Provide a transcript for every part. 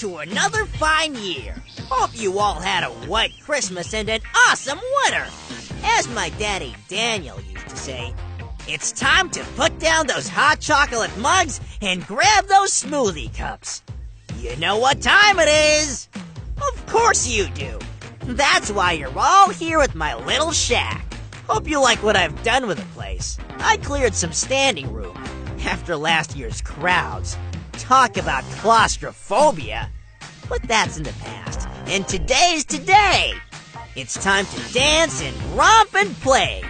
to another fine year. Hope you all had a white Christmas and an awesome winter. As my daddy Daniel used to say, it's time to put down those hot chocolate mugs and grab those smoothie cups. You know what time it is? Of course you do. That's why you're all here at my little shack. Hope you like what I've done with the place. I cleared some standing room after last year's crowds. Talk about claustrophobia. But that's in the past, and today's today. It's time to dance and romp and play.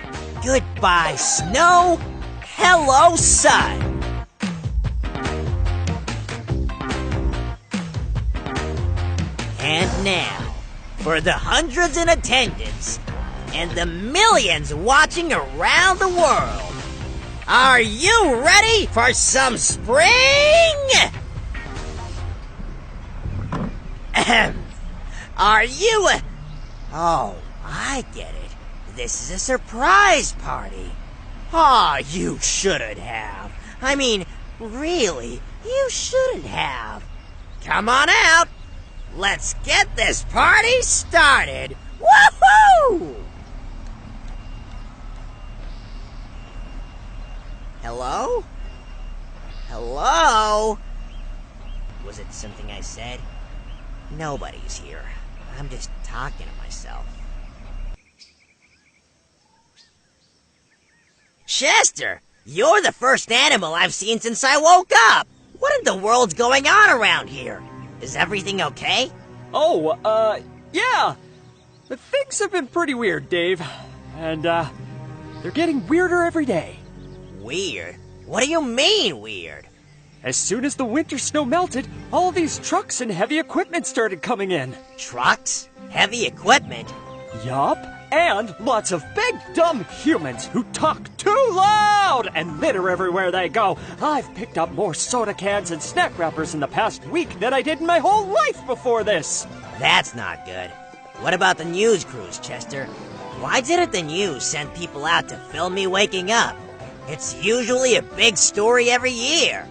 Goodbye, snow. Hello, sun. And now, for the hundreds in attendance and the millions watching around the world, are you ready for some spring? Are you... Oh, I get it. This is a surprise party. Aw, you shouldn't have. I mean, really, you shouldn't have. Come on out. Let's get this party started. Woohoo! Hello? Hello? Was it something I said? Nobody's here. I'm just talking to myself. Chester, you're the first animal I've seen since I woke up. What in the world's going on around here? Is everything okay? Oh, yeah. Things have been pretty weird, Dave. And, they're getting weirder every day. Weird? What do you mean, weird? As soon as the winter snow melted, all these trucks and heavy equipment started coming in. Trucks? Heavy equipment? Yup. And lots of big, dumb humans who talk too loud and litter everywhere they go. I've picked up more soda cans and snack wrappers in the past week than I did in my whole life before this. That's not good. What about the news crews, Chester? Why didn't the news send people out to film me waking up? It's usually a big story every year.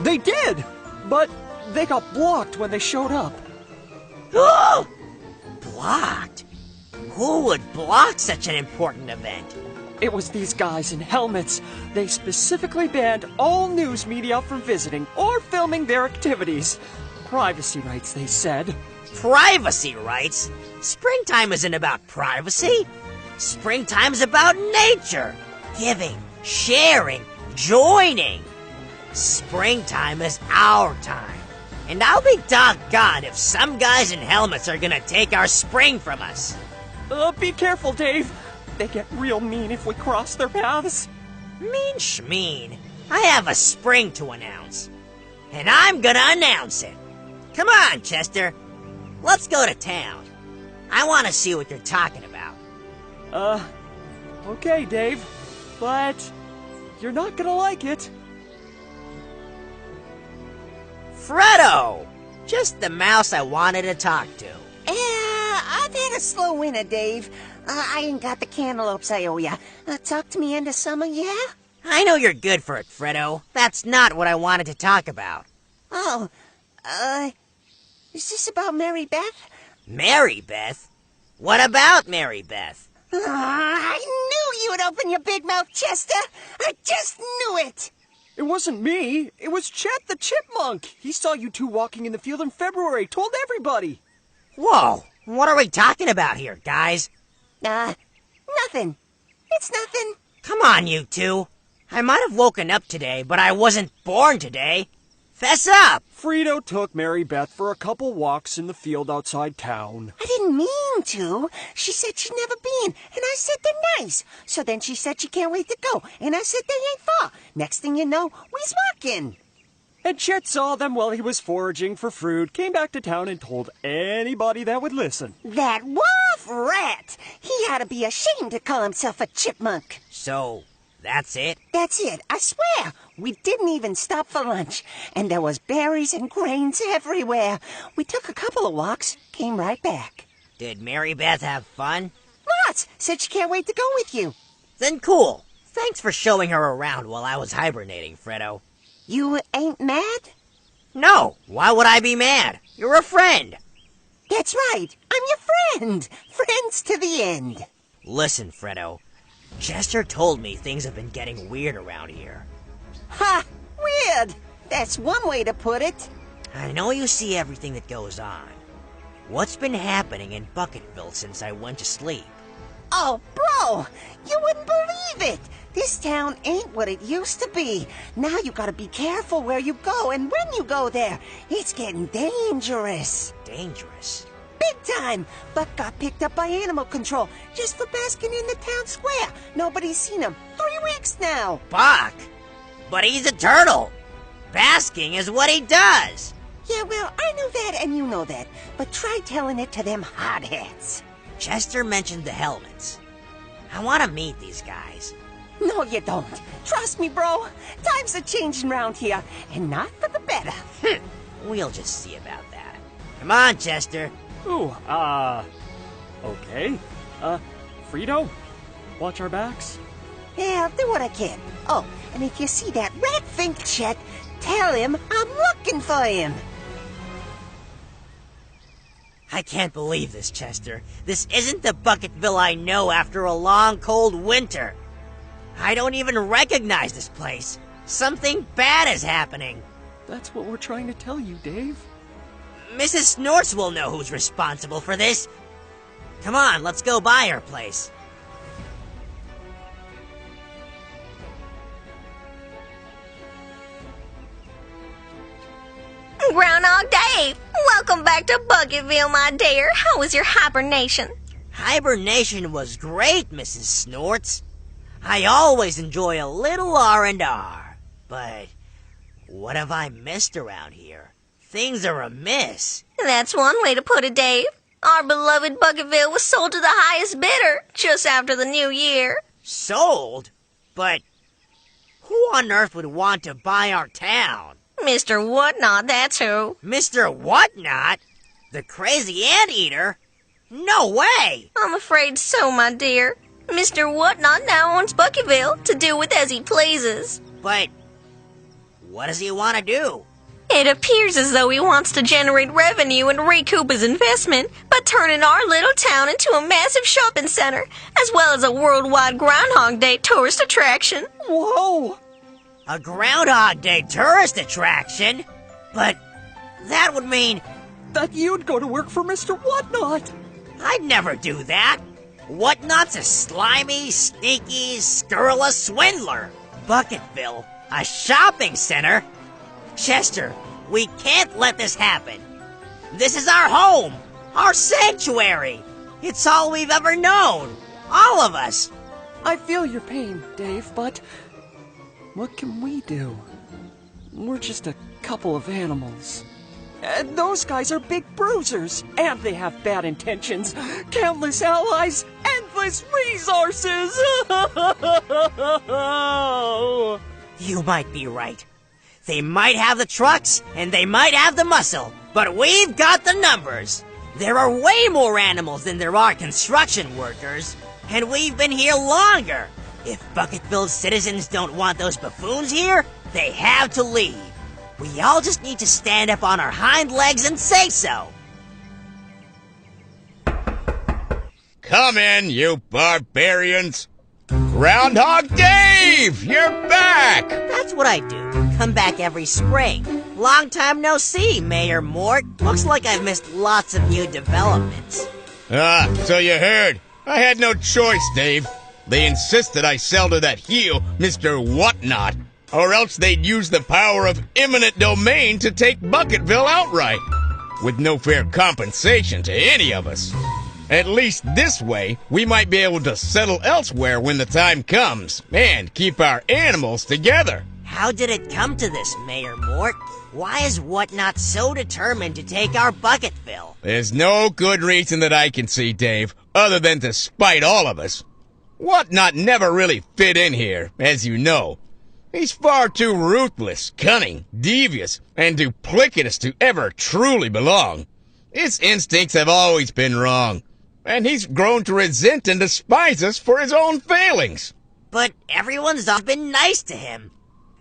They did, but they got blocked when they showed up. Blocked? Who would block such an important event? It was these guys in helmets. They specifically banned all news media from visiting or filming their activities. Privacy rights, they said. Privacy rights? Springtime isn't about privacy. Springtime's about nature. Giving, sharing, joining. Springtime is our time. And I'll be doggone if some guys in helmets are gonna take our spring from us. Be careful, Dave. They get real mean if we cross their paths. Mean schmeen. I have a spring to announce. And I'm gonna announce it. Come on, Chester. Let's go to town. I want to see what you're talking about. Okay, Dave. But you're not gonna like it. Freddo! Just the mouse I wanted to talk to. I've had a slow winter, Dave. I ain't got the cantaloupes I owe ya. Talk to me end of summer, yeah? I know you're good for it, Freddo. That's not what I wanted to talk about. Oh, is this about Mary Beth? Mary Beth? What about Mary Beth? I knew you would open your big mouth, Chester. I just knew it. It wasn't me. It was Chet the Chipmunk. He saw you two walking in the field in February. Told everybody. Whoa, what are we talking about here, guys? Nothing. It's nothing. Come on, you two. I might have woken up today, but I wasn't born today. Fess up! Frito took Mary Beth for a couple walks in the field outside town. I didn't mean to. She said she'd never been, and I said they're nice. So then she said she can't wait to go, and I said they ain't far. Next thing you know, we's walking. And Chet saw them while he was foraging for fruit, came back to town and told anybody that would listen. That wolf rat! He ought to be ashamed to call himself a chipmunk. So, that's it? That's it, I swear. We didn't even stop for lunch, and there was berries and grains everywhere. We took a couple of walks, came right back. Did Mary Beth have fun? Lots! Said she can't wait to go with you. Then cool. Thanks for showing her around while I was hibernating, Freddo. You ain't mad? No, why would I be mad? You're a friend. That's right. I'm your friend. Friends to the end. Listen, Fredo. Chester told me things have been getting weird around here. Ha! Weird. That's one way to put it. I know you see everything that goes on. What's been happening in Bucketville since I went to sleep? Oh, bro, you wouldn't believe it. This town ain't what it used to be. Now you gotta be careful where you go and when you go there. It's getting dangerous. Dangerous? Big time. Buck got picked up by animal control just for basking in the town square. Nobody's seen him. 3 weeks now. Buck? But he's a turtle. Basking is what he does. Yeah, well, I know that and you know that. But try telling it to them hardheads. Chester mentioned the helmets. I want to meet these guys. No, you don't. Trust me, bro. Times are changing round here, and not for the better. We'll just see about that. Come on, Chester. Ooh, okay. Frito? Watch our backs? Yeah, I'll do what I can. Oh, and if you see that red Fink Chet, tell him I'm looking for him. I can't believe this, Chester. This isn't the Bucketville I know after a long, cold winter. I don't even recognize this place. Something bad is happening. That's what we're trying to tell you, Dave. Mrs. Snorts will know who's responsible for this. Come on, let's go by her place. Groundhog Dave, welcome back to Bucketville, my dear. How was your hibernation? Hibernation was great, Mrs. Snorts. I always enjoy a little R&R. But what have I missed around here? Things are amiss. That's one way to put it, Dave. Our beloved Bucketville was sold to the highest bidder just after the new year. Sold? But who on earth would want to buy our town? Mr. Whatnot, that's who. Mr. Whatnot? The crazy anteater? No way! I'm afraid so, my dear. Mr. Whatnot now owns Bucketville to do with as he pleases. But what does he want to do? It appears as though he wants to generate revenue and recoup his investment by turning our little town into a massive shopping center, as well as a worldwide Groundhog Day tourist attraction. Whoa! A Groundhog Day tourist attraction? But that would mean That you'd go to work for Mr. Whatnot! I'd never do that. Whatnot's a slimy, sneaky, scurrilous swindler. Bucketville, a shopping center? Chester, we can't let this happen. This is our home, our sanctuary. It's all we've ever known. All of us. I feel your pain, Dave, but what can we do? We're just a couple of animals. And those guys are big bruisers, and they have bad intentions, countless allies, endless resources! You might be right. They might have the trucks, and they might have the muscle, but we've got the numbers. There are way more animals than there are construction workers, and we've been here longer. If Bucketville's citizens don't want those buffoons here, they have to leave. We all just need to stand up on our hind legs and say so. Come in, you barbarians! Groundhog Dave! You're back! That's what I do. Come back every spring. Long time no see, Mayor Mort. Looks like I've missed lots of new developments. Ah, so you heard. I had no choice, Dave. They insisted I sell to that heel, Mr. Whatnot, or else they'd use the power of eminent domain to take Bucketville outright, with no fair compensation to any of us. At least this way, we might be able to settle elsewhere when the time comes, and keep our animals together. How did it come to this, Mayor Mort? Why is Whatnot so determined to take our Bucketville? There's no good reason that I can see, Dave, other than to spite all of us. Whatnot never really fit in here, as you know. He's far too ruthless, cunning, devious, and duplicitous to ever truly belong. His instincts have always been wrong, and he's grown to resent and despise us for his own failings. But everyone's all been nice to him.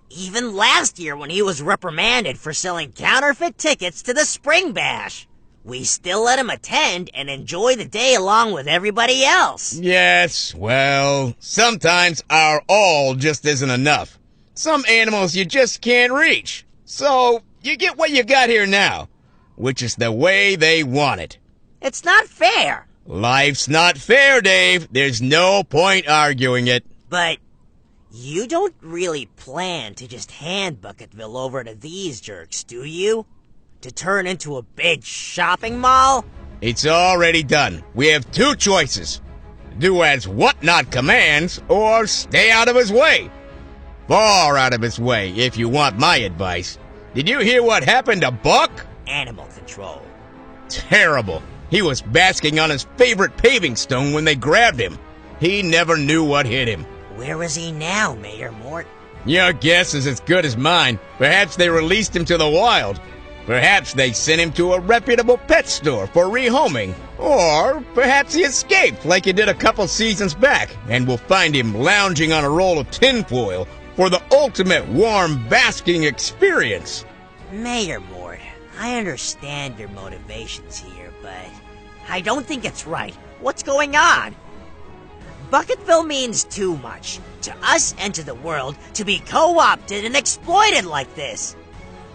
Even last year when he was reprimanded for selling counterfeit tickets to the Spring Bash. We still let him attend and enjoy the day along with everybody else. Yes, well, sometimes our all just isn't enough. Some animals you just can't reach. So, you get what you got here now, which is the way they want it. It's not fair. Life's not fair, Dave. There's no point arguing it. But you don't really plan to just hand Bucketville over to these jerks, do you? To turn into a big shopping mall? It's already done. We have two choices. Do as Whatnot commands, or stay out of his way. Far out of his way, if you want my advice. Did you hear what happened to Buck? Animal control. Terrible. He was basking on his favorite paving stone when they grabbed him. He never knew what hit him. Where is he now, Mayor Mort? Your guess is as good as mine. Perhaps they released him to the wild. Perhaps they sent him to a reputable pet store for rehoming. Or perhaps he escaped like he did a couple seasons back, and we'll find him lounging on a roll of tinfoil for the ultimate warm basking experience. Mayor Mort, I understand your motivations here, but I don't think it's right. What's going on? Bucketville means too much to us and to the world to be co-opted and exploited like this.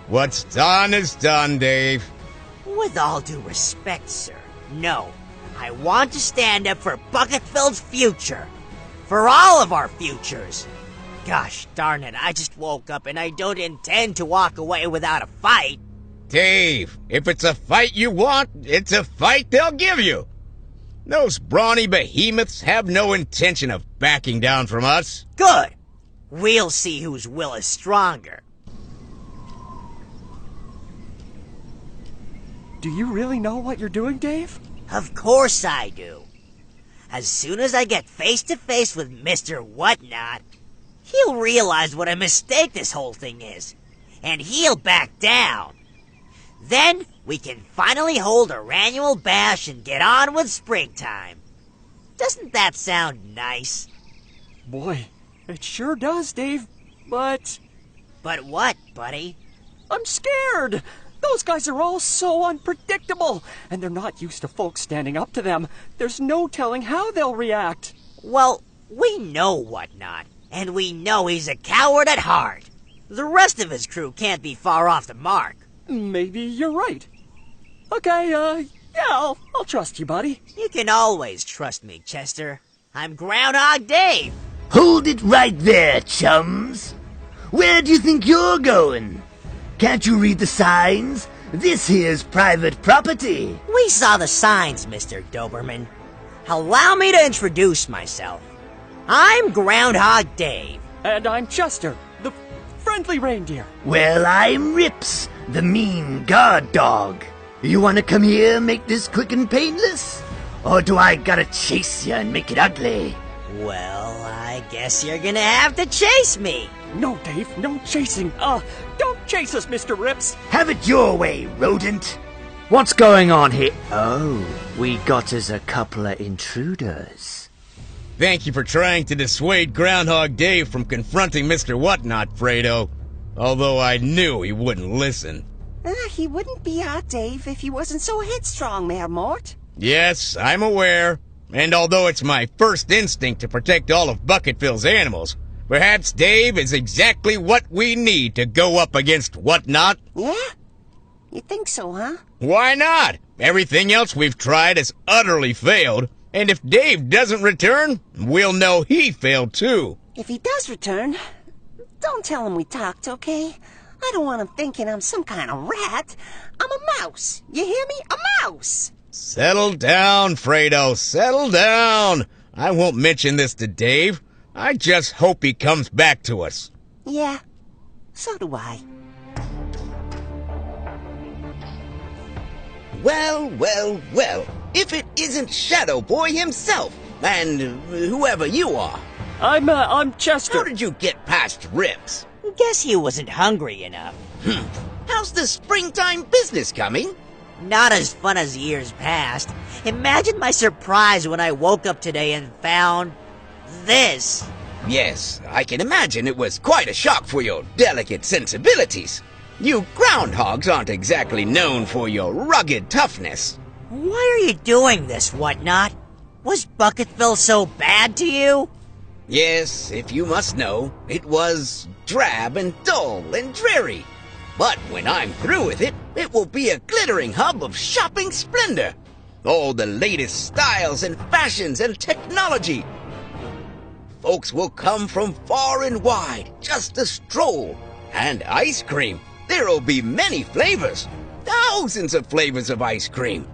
What's done is done, Dave. With all due respect, sir, no. I want to stand up for Bucketville's future. For all of our futures. Gosh darn it, I just woke up and I don't intend to walk away without a fight. Dave, if it's a fight you want, it's a fight they'll give you. Those brawny behemoths have no intention of backing down from us. Good. We'll see whose will is stronger. Do you really know what you're doing, Dave? Of course I do. As soon as I get face to face with Mr. Whatnot, he'll realize what a mistake this whole thing is, and he'll back down. Then we can finally hold our annual bash and get on with springtime. Doesn't that sound nice? Boy, it sure does, Dave. But But what, buddy? I'm scared. Those guys are all so unpredictable, and they're not used to folks standing up to them. There's no telling how they'll react. Well, we know Whatnot, and we know he's a coward at heart. The rest of his crew can't be far off the mark. Maybe you're right. Okay, yeah, I'll trust you, buddy. You can always trust me, Chester. I'm Groundhog Dave. Hold it right there, chums. Where do you think you're going? Can't you read the signs? This here's private property. We saw the signs, Mr. Doberman. Allow me to introduce myself. I'm Groundhog Dave. And I'm Chester, the friendly reindeer. Well, I'm Rips, the mean guard dog. You want to come here and make this quick and painless? Or do I gotta chase you and make it ugly? Well, I guess you're gonna have to chase me. No, Dave, no chasing. Don't chase us, Mr. Rips. Have it your way, rodent. What's going on here? Oh, we got us a couple of intruders. Thank you for trying to dissuade Groundhog Dave from confronting Mr. Whatnot, Fredo. Although I knew he wouldn't listen. He wouldn't be our Dave if he wasn't so headstrong, Mayor Mort. Yes, I'm aware. And although it's my first instinct to protect all of Bucketville's animals, perhaps Dave is exactly what we need to go up against Whatnot. Yeah? You think so, huh? Why not? Everything else we've tried has utterly failed. And if Dave doesn't return, we'll know he failed too. If he does return, don't tell him we talked, okay? I don't want him thinking I'm some kind of rat. I'm a mouse. You hear me? A mouse! Settle down, Fredo. Settle down. I won't mention this to Dave. I just hope he comes back to us. Yeah, so do I. Well, well, well. If it isn't Shadow Boy himself, and whoever you are. I'm Chester. How did you get past Rips? Guess he wasn't hungry enough. How's the springtime business coming? Not as fun as years past. Imagine my surprise when I woke up today and found this. Yes, I can imagine it was quite a shock for your delicate sensibilities. You groundhogs aren't exactly known for your rugged toughness. Why are you doing this, Whatnot? Was Bucketville so bad to you? Yes, if you must know, it was drab and dull and dreary. But when I'm through with it, it will be a glittering hub of shopping splendor. All the latest styles and fashions and technology. Folks will come from far and wide just to stroll. And ice cream. There'll be many flavors. Thousands of flavors of ice cream.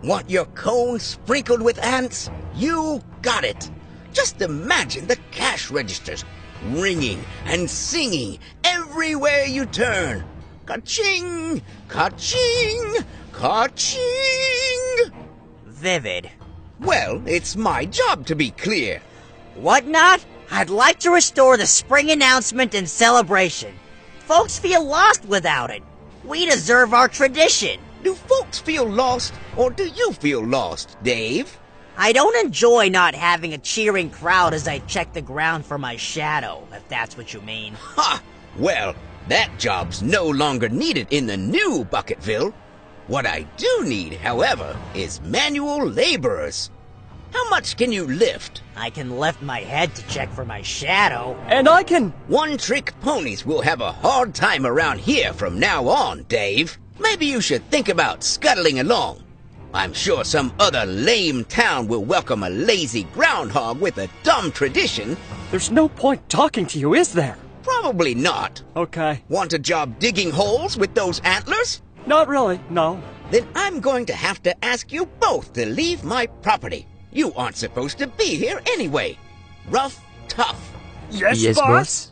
Want your cone sprinkled with ants? You got it. Just imagine the cash registers ringing and singing everywhere you turn. Ka-ching! Ka-ching! Ka-ching! Vivid. Well, it's my job to be clear. Whatnot? I'd like to restore the spring announcement and celebration. Folks feel lost without it. We deserve our tradition. Do folks feel lost, or do you feel lost, Dave? I don't enjoy not having a cheering crowd as I check the ground for my shadow, if that's what you mean. Ha! Well, that job's no longer needed in the new Bucketville. What I do need, however, is manual laborers. How much can you lift? I can lift my head to check for my shadow. And I can... One-trick ponies will have a hard time around here from now on, Dave. Maybe you should think about scuttling along. I'm sure some other lame town will welcome a lazy groundhog with a dumb tradition. There's no point talking to you, is there? Probably not. Okay. Want a job digging holes with those antlers? Not really, no. Then I'm going to have to ask you both to leave my property. You aren't supposed to be here anyway. Rough, tough. Yes, boss?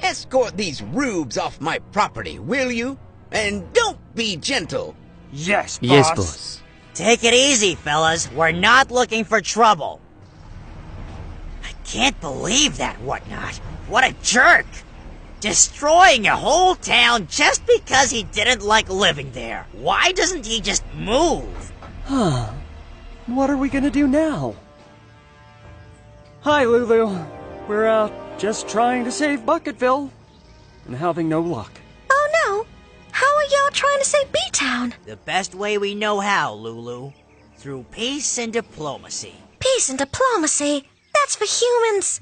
Escort these rubes off my property, will you? And don't be gentle. Yes, boss. Yes, boss. Take it easy, fellas. We're not looking for trouble. I can't believe that, Whatnot. What a jerk. Destroying a whole town just because he didn't like living there. Why doesn't he just move? What are we gonna do now? Hi, Lulu. We're out just trying to save Bucketville and having no luck. Oh no! How are y'all trying to save B-Town? The best way we know how, Lulu. Through peace and diplomacy. Peace and diplomacy? That's for humans.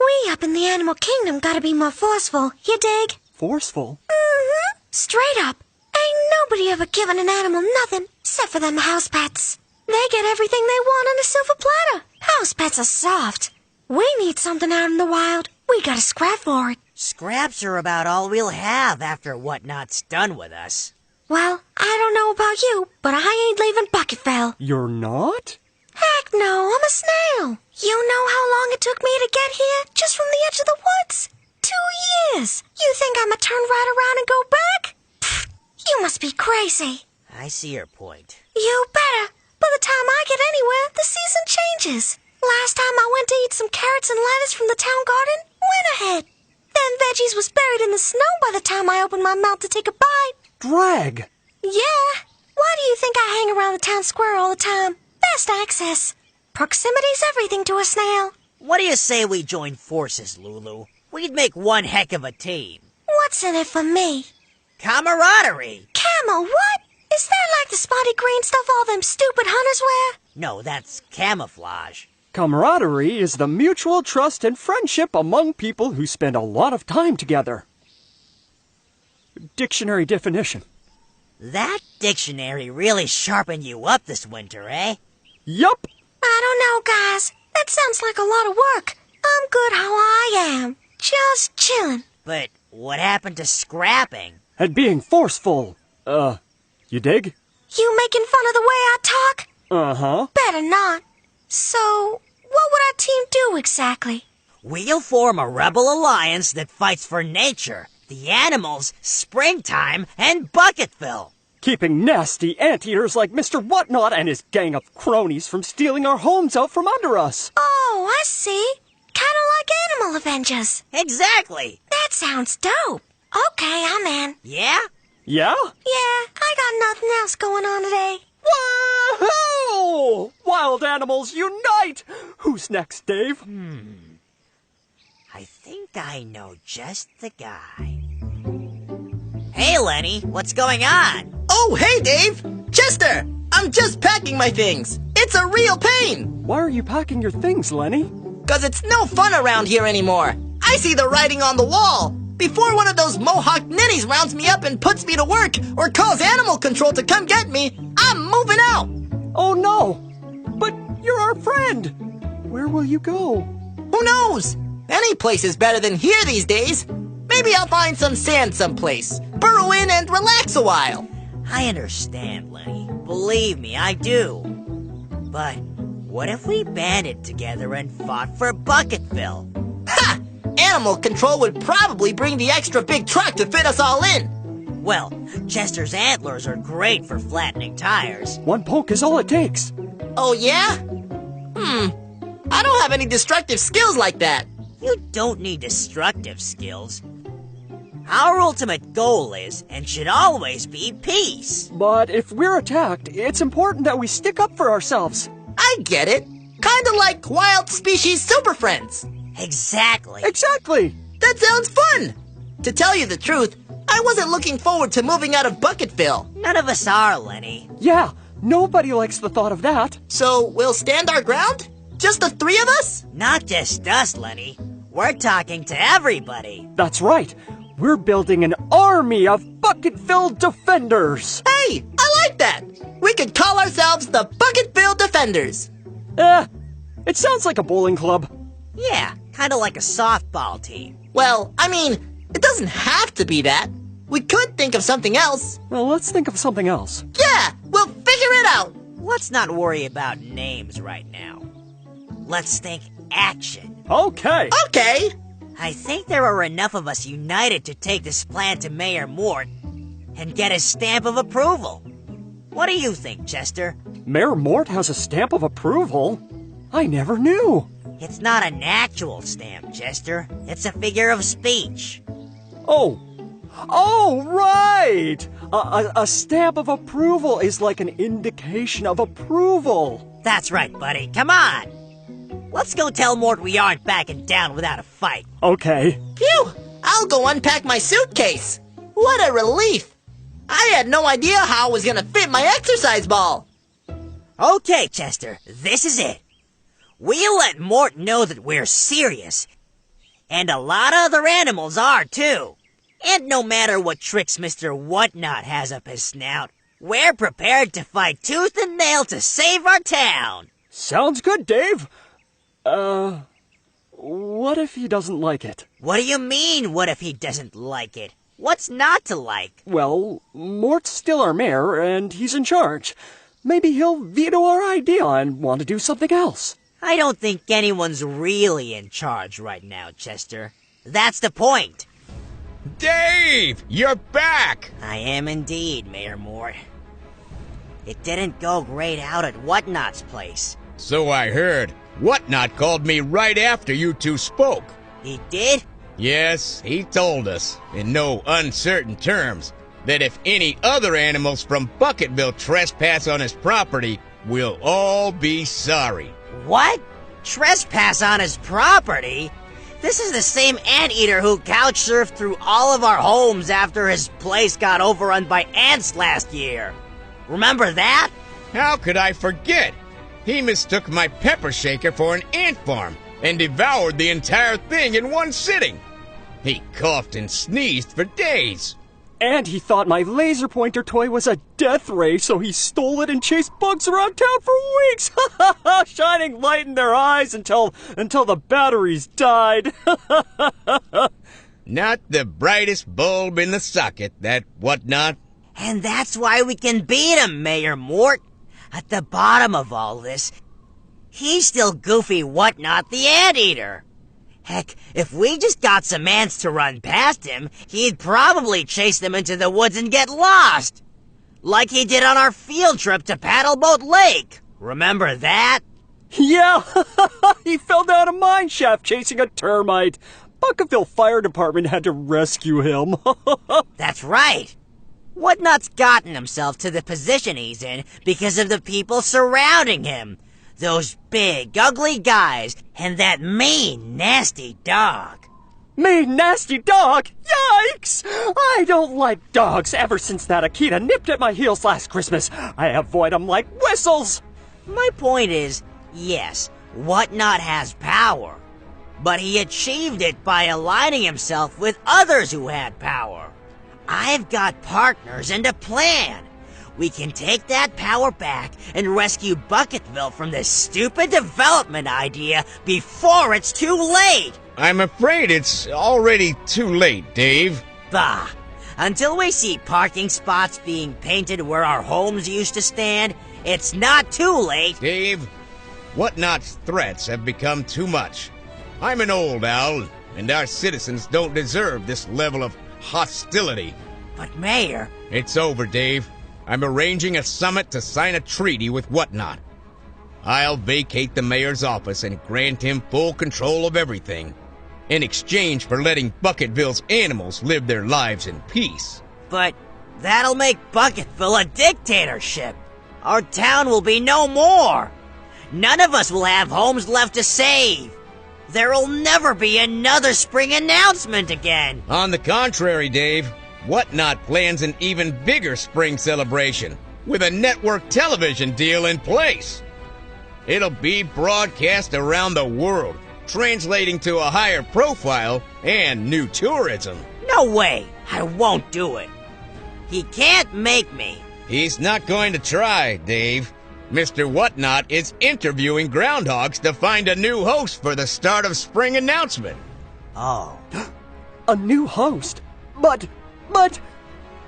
We up in the animal kingdom gotta be more forceful, you dig? Forceful? Mm-hmm. Straight up. Ain't nobody ever given an animal nothing, except for them house pets. They get everything they want on a silver platter. House pets are soft. We need something out in the wild. We gotta scrap for it. Scraps are about all we'll have after Whatnot's done with us. Well, I don't know about you, but I ain't leaving Bucketville. You're not? Heck no, I'm a snail. You know how long it took me to get here, just from the edge of the woods? 2 years. You think I'ma turn right around and go back? Pfft, you must be crazy. I see your point. You better. By the time I get anywhere, the season changes. Last time I went to eat some carrots and lettuce from the town garden, winter hit. Then veggies was buried in the snow by the time I opened my mouth to take a bite. Drag! Yeah. Why do you think I hang around the town square all the time? Fast access. Proximity's everything to a snail. What do you say we join forces, Lulu? We'd make one heck of a team. What's in it for me? Camaraderie! Camo, what? Is that like the spotty green stuff all them stupid hunters wear? No, that's camouflage. Camaraderie is the mutual trust and friendship among people who spend a lot of time together. Dictionary definition. That dictionary really sharpened you up this winter, eh? Yup. I don't know, guys. That sounds like a lot of work. I'm good how I am. Just chillin'. But what happened to scrapping? And being forceful. You dig? You making fun of the way I talk? Uh-huh. Better not. So, what would our team do exactly? We'll form a rebel alliance that fights for nature, the animals, springtime, and Bucketville. Keeping nasty anteaters like Mr. Whatnot and his gang of cronies from stealing our homes out from under us. Oh, I see. Kinda like Animal Avengers. Exactly. That sounds dope. Okay, I'm in. Yeah? Yeah? Yeah, I got nothing else going on today. Woohoo! Wild animals unite! Who's next, Dave? think I know just the guy. Hey, Lenny, what's going on? Oh, hey, Dave! Chester! I'm just packing my things. It's a real pain! Why are you packing your things, Lenny? 'Cause it's no fun around here anymore. I see the writing on the wall. Before one of those Mohawk ninnies rounds me up and puts me to work or calls animal control to come get me, I'm moving out. Oh no! But you're our friend! Where will you go? Who knows? Any place is better than here these days. Maybe I'll find some sand someplace, burrow in and relax a while. I understand, Lenny. Believe me, I do. But what if we banded together and fought for Bucketville? Ha! Animal control would probably bring the extra big truck to fit us all in. Well, Chester's antlers are great for flattening tires. One poke is all it takes. Oh, yeah? I don't have any destructive skills like that. You don't need destructive skills. Our ultimate goal is, and should always be, peace. But if we're attacked, it's important that we stick up for ourselves. I get it. Kinda like wild species super friends. Exactly. Exactly! That sounds fun! To tell you the truth, I wasn't looking forward to moving out of Bucketville. None of us are, Lenny. Yeah, nobody likes the thought of that. So we'll stand our ground? Just the three of us? Not just us, Lenny. We're talking to everybody. That's right. We're building an army of Bucketville defenders. Hey, I like that! We could call ourselves the Bucketville Defenders. It sounds like a bowling club. Yeah, kind of like a softball team. Well, I mean, it doesn't have to be that. We could think of something else. Well, let's think of something else. Yeah, we'll figure it out. Let's not worry about names right now. Let's think action. Okay. Okay. I think there are enough of us united to take this plan to Mayor Mort and get his stamp of approval. What do you think, Chester? Mayor Mort has a stamp of approval? I never knew. It's not an actual stamp, Chester. It's a figure of speech. Oh, right! A stamp of approval is like an indication of approval. That's right, buddy. Come on. Let's go tell Mort we aren't backing down without a fight. Okay. Phew! I'll go unpack my suitcase. What a relief! I had no idea how I was gonna fit my exercise ball. Okay, Chester, this is it. We'll let Mort know that we're serious. And a lot of other animals are, too. And no matter what tricks Mr. Whatnot has up his snout, we're prepared to fight tooth and nail to save our town. Sounds good, Dave. What if he doesn't like it? What do you mean, what if he doesn't like it? What's not to like? Well, Mort's still our mayor, and he's in charge. Maybe he'll veto our idea and want to do something else. I don't think anyone's really in charge right now, Chester. That's the point. Dave, you're back! I am indeed, Mayor Mort. It didn't go great out at Whatnot's place. So I heard. Whatnot called me right after you two spoke. He did? Yes, he told us, in no uncertain terms, that if any other animals from Bucketville trespass on his property, we'll all be sorry. What? Trespass on his property? This is the same anteater who couch surfed through all of our homes after his place got overrun by ants last year. Remember that? How could I forget? He mistook my pepper shaker for an ant farm and devoured the entire thing in one sitting. He coughed and sneezed for days. And he thought my laser pointer toy was a death ray, so he stole it and chased bugs around town for weeks, shining light in their eyes until the batteries died. Not the brightest bulb in the socket, that Whatnot. And that's why we can beat him, Mayor Mort. At the bottom of all this, he's still Goofy Whatnot the Anteater. Heck, if we just got some ants to run past him, he'd probably chase them into the woods and get lost. Like he did on our field trip to Paddleboat Lake. Remember that? Yeah, he fell down a mine shaft chasing a termite. Bucketville Fire Department had to rescue him. That's right. Whatnot's gotten himself to the position he's in because of the people surrounding him. Those big, ugly guys and that mean, nasty dog. Me nasty dog? Yikes! I don't like dogs. Ever since that Akita nipped at my heels last Christmas, I avoid them like whistles. My point is, yes, Whatnot has power, but he achieved it by aligning himself with others who had power. I've got partners and a plan. We can take that power back and rescue Bucketville from this stupid development idea before it's too late. I'm afraid it's already too late, Dave. Bah! Until we see parking spots being painted where our homes used to stand, it's not too late. Dave, Whatnot's threats have become too much. I'm an old owl, and our citizens don't deserve this level of hostility. But Mayor... It's over, Dave. I'm arranging a summit to sign a treaty with Whatnot. I'll vacate the mayor's office and grant him full control of everything, in exchange for letting Bucketville's animals live their lives in peace. But that'll make Bucketville a dictatorship. Our town will be no more. None of us will have homes left to save. There'll never be another spring announcement again. On the contrary, Dave, Whatnot plans an even bigger spring celebration, with a network television deal in place. It'll be broadcast around the world, translating to a higher profile and new tourism. No way! I won't do it. He can't make me. He's not going to try, Dave. Mr. Whatnot is interviewing groundhogs to find a new host for the start of spring announcement. Oh. A new host? But,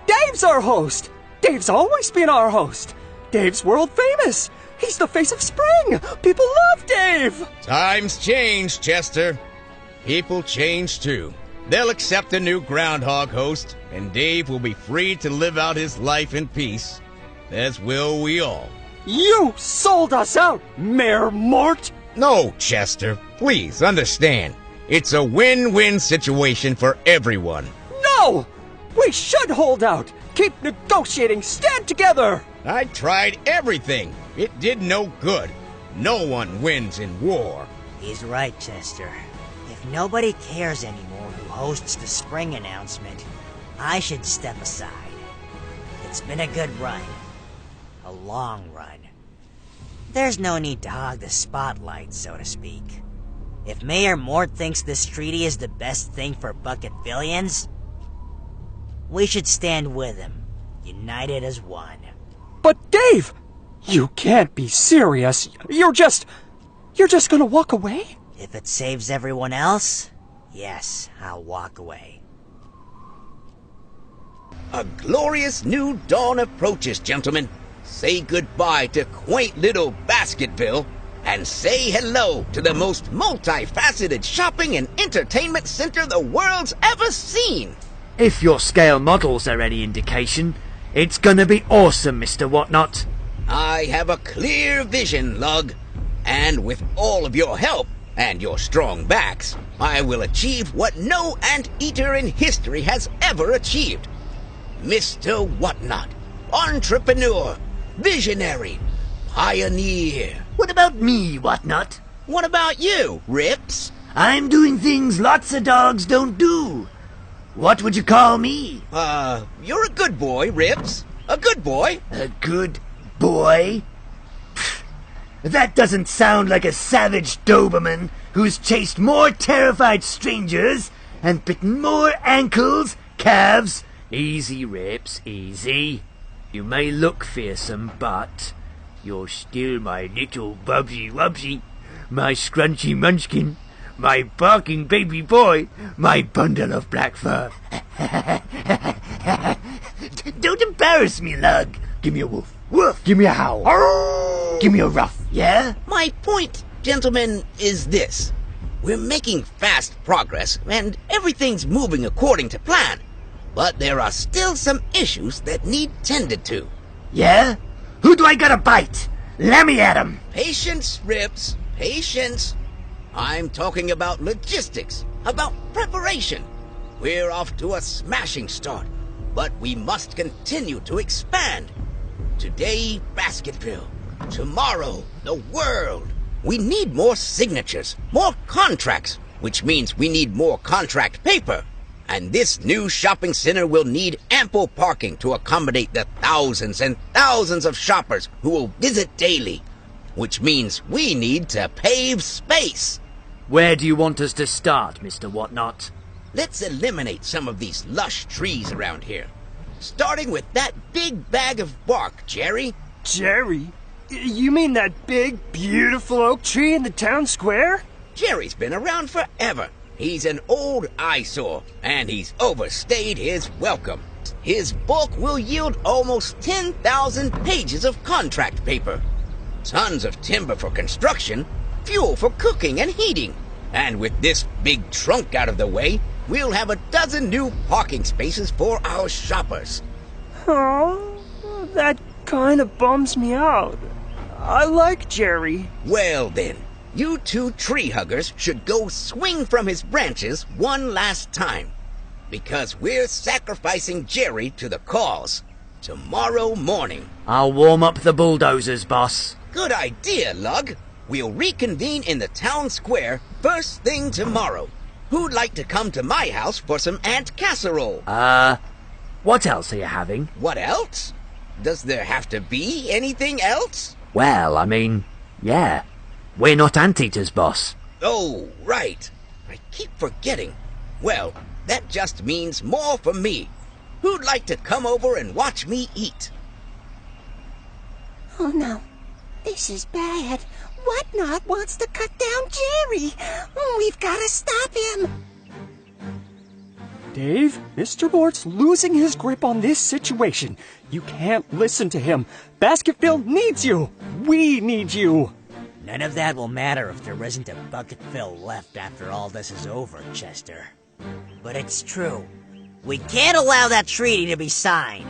Dave's our host! Dave's always been our host! Dave's world famous! He's the face of spring! People love Dave! Times change, Chester. People change too. They'll accept a new groundhog host, and Dave will be free to live out his life in peace, as will we all. You sold us out, Mayor Mort! No, Chester, please understand. It's a win-win situation for everyone. No! We should hold out! Keep negotiating! Stand together! I tried everything. It did no good. No one wins in war. He's right, Chester. If nobody cares anymore who hosts the spring announcement, I should step aside. It's been a good run. A long run. There's no need to hog the spotlight, so to speak. If Mayor Mort thinks this treaty is the best thing for Bucketvillians, we should stand with him, united as one. But Dave! You can't be serious. You're just gonna walk away? If it saves everyone else, yes, I'll walk away. A glorious new dawn approaches, gentlemen. Say goodbye to quaint little Basketville, and say hello to the most multifaceted shopping and entertainment center the world's ever seen. If your scale models are any indication, it's gonna be awesome, Mr. Whatnot. I have a clear vision, Lug, and with all of your help and your strong backs, I will achieve what no anteater in history has ever achieved. Mr. Whatnot, entrepreneur, visionary, pioneer. What about me, Whatnot? What about you, Rips? I'm doing things lots of dogs don't do. What would you call me? You're a good boy, Rips. A good boy. A good boy? Pfft, that doesn't sound like a savage Doberman who's chased more terrified strangers and bitten more ankles, calves. Easy, Rips, easy. You may look fearsome, but you're still my little Bubsy Wubsy, my scrunchy munchkin, my barking baby boy, my bundle of black fur. Don't embarrass me, Lug. Give me a woof. Woof. Give me a howl. Arr! Give me a ruff. Yeah? My point, gentlemen, is this. We're making fast progress, and everything's moving according to plan. But there are still some issues that need tended to. Yeah? Who do I gotta bite? Let me at 'em. Patience, Rips. Patience. I'm talking about logistics, about preparation. We're off to a smashing start, but we must continue to expand. Today, Basketville. Tomorrow, the world. We need more signatures, more contracts, which means we need more contract paper. And this new shopping center will need ample parking to accommodate the thousands and thousands of shoppers who will visit daily, which means we need to pave space. Where do you want us to start, Mr. Whatnot? Let's eliminate some of these lush trees around here. Starting with that big bag of bark, Jerry. Jerry? You mean that big, beautiful oak tree in the town square? Jerry's been around forever. He's an old eyesore, and he's overstayed his welcome. His bulk will yield almost 10,000 pages of contract paper. Tons of timber for construction, fuel for cooking and heating. And with this big trunk out of the way, we'll have a dozen new parking spaces for our shoppers. Oh, that kind of bums me out. I like Jerry. Well then, you two tree huggers should go swing from his branches one last time. Because we're sacrificing Jerry to the cause. Tomorrow morning. I'll warm up the bulldozers, boss. Good idea, Lug. We'll reconvene in the town square first thing tomorrow. Who'd like to come to my house for some ant casserole? What else are you having? What else? Does there have to be anything else? Well, I mean, yeah. We're not anteaters, boss. Oh, right. I keep forgetting. Well, that just means more for me. Who'd like to come over and watch me eat? Oh no, this is bad. Whatnot wants to cut down Jerry. We've got to stop him. Dave, Mr. Mort's losing his grip on this situation. You can't listen to him. Basketville needs you. We need you. None of that will matter if there isn't a Bucketville left after all this is over, Chester. But it's true. We can't allow that treaty to be signed.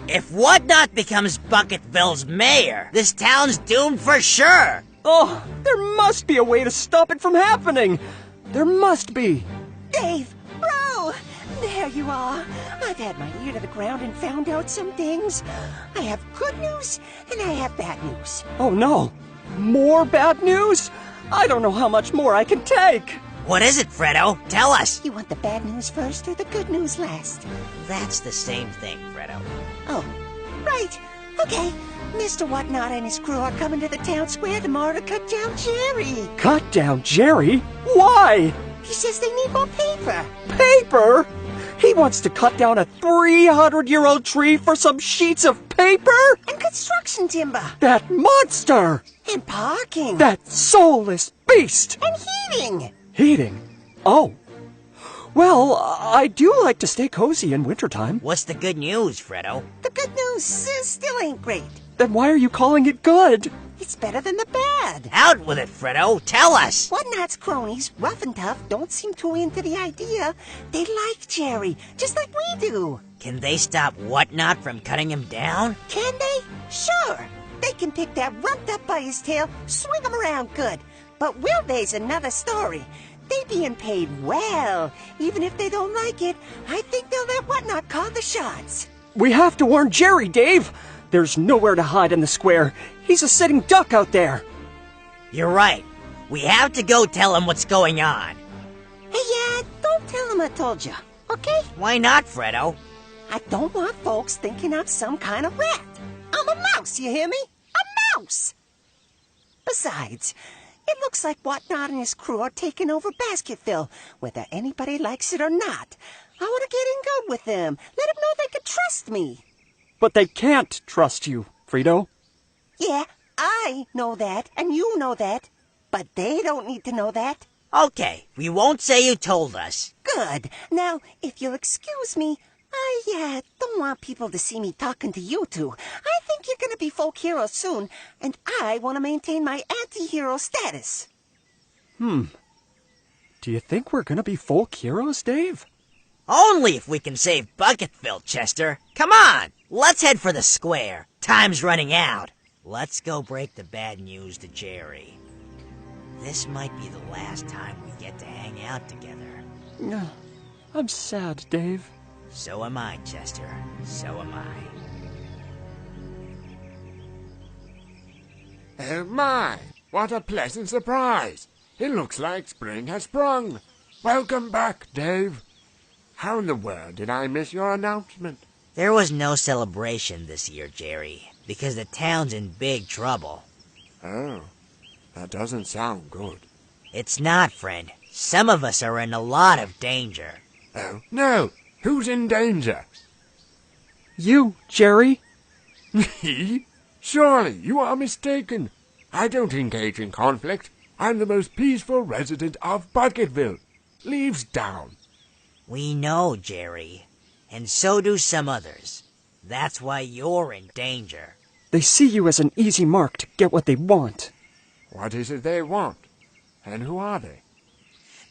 If Whatnot becomes Bucketville's mayor, this town's doomed for sure. Oh, there must be a way to stop it from happening. There must be. Dave, bro, there you are. I've had my ear to the ground and found out some things. I have good news and I have bad news. Oh no, more bad news? I don't know how much more I can take. What is it, Fredo? Tell us. You want the bad news first or the good news last? That's the same thing, Fredo. Oh, right. Okay. Mr. Whatnot and his crew are coming to the town square tomorrow to cut down Jerry. Cut down Jerry? Why? He says they need more paper. Paper? He wants to cut down a 300-year-old tree for some sheets of paper? And construction timber. That monster! And parking. That soulless beast! And heating. Heating? Oh. Well, I do like to stay cozy in wintertime. What's the good news, Fredo? The good news still ain't great. Then why are you calling it good? It's better than the bad. Out with it, Fredo. Tell us. Whatnot's cronies, Rough and Tough, don't seem too into the idea. They like Jerry, just like we do. Can they stop Whatnot from cutting him down? Can they? Sure. They can pick that runt up by his tail, swing him around good. But will they's another story. They being paid well. Even if they don't like it, I think they'll let Whatnot call the shots. We have to warn Jerry, Dave. There's nowhere to hide in the square. He's a sitting duck out there. You're right. We have to go tell him what's going on. Hey, don't tell him I told you, okay? Why not, Fredo? I don't want folks thinking I'm some kind of rat. I'm a mouse, you hear me? A mouse! Besides, it looks like Whatnot and his crew are taking over Basketville, whether anybody likes it or not. I want to get in good with them. Let them know they can trust me. But they can't trust you, Fredo. Yeah, I know that, and you know that. But they don't need to know that. Okay, we won't say you told us. Good. Now, if you'll excuse me, I don't want people to see me talking to you two. I think you're going to be folk heroes soon, and I want to maintain my anti-hero status. Do you think we're gonna be folk heroes, Dave? Only if we can save Bucketville, Chester. Come on, let's head for the square. Time's running out. Let's go break the bad news to Jerry. This might be the last time we get to hang out together. No, I'm sad, Dave. So am I, Chester. So am I. Oh my, what a pleasant surprise. It looks like spring has sprung. Welcome back, Dave. How in the world did I miss your announcement? There was no celebration this year, Jerry, because the town's in big trouble. Oh, that doesn't sound good. It's not, friend. Some of us are in a lot of danger. Oh, no. Who's in danger? You, Jerry? Me? Surely, you are mistaken. I don't engage in conflict. I'm the most peaceful resident of Bucketville. Leaves down. We know, Jerry. And so do some others. That's why you're in danger. They see you as an easy mark to get what they want. What is it they want? And who are they?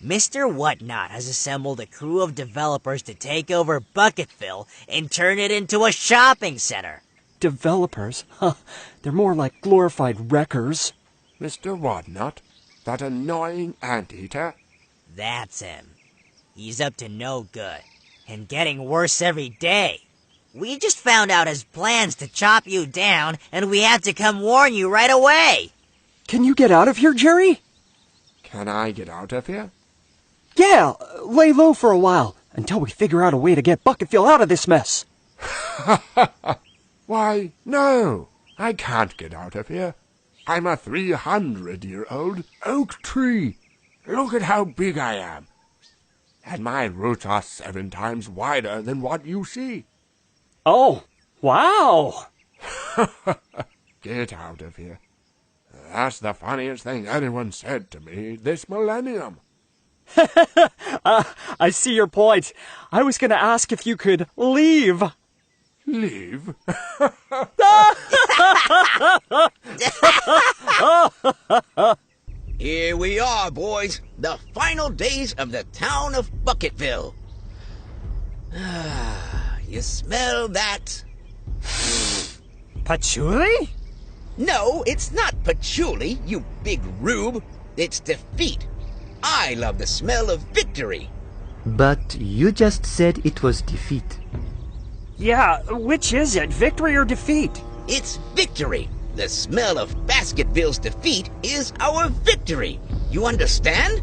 Mr. Whatnot has assembled a crew of developers to take over Bucketville and turn it into a shopping center. Developers? Huh, they're more like glorified wreckers. Mr. Whatnot? That annoying anteater? That's him. He's up to no good, and getting worse every day. We just found out his plans to chop you down, and we had to come warn you right away. Can you get out of here, Jerry? Can I get out of here? Yeah, lay low for a while, until we figure out a way to get Bucketville out of this mess. Why, no, I can't get out of here. I'm a 300-year-old oak tree. Look at how big I am. And my roots are 7 times wider than what you see. Oh, wow. Get out of here. That's the funniest thing anyone said to me this millennium. I see your point. I was going to ask if you could leave. Leave? Here we are, boys. The final days of the town of Bucketville. You smell that? Patchouli? No, it's not patchouli, you big rube. It's defeat. I love the smell of victory. But you just said it was defeat. Yeah, which is it, victory or defeat? It's victory. The smell of Basketville's defeat is our victory. You understand?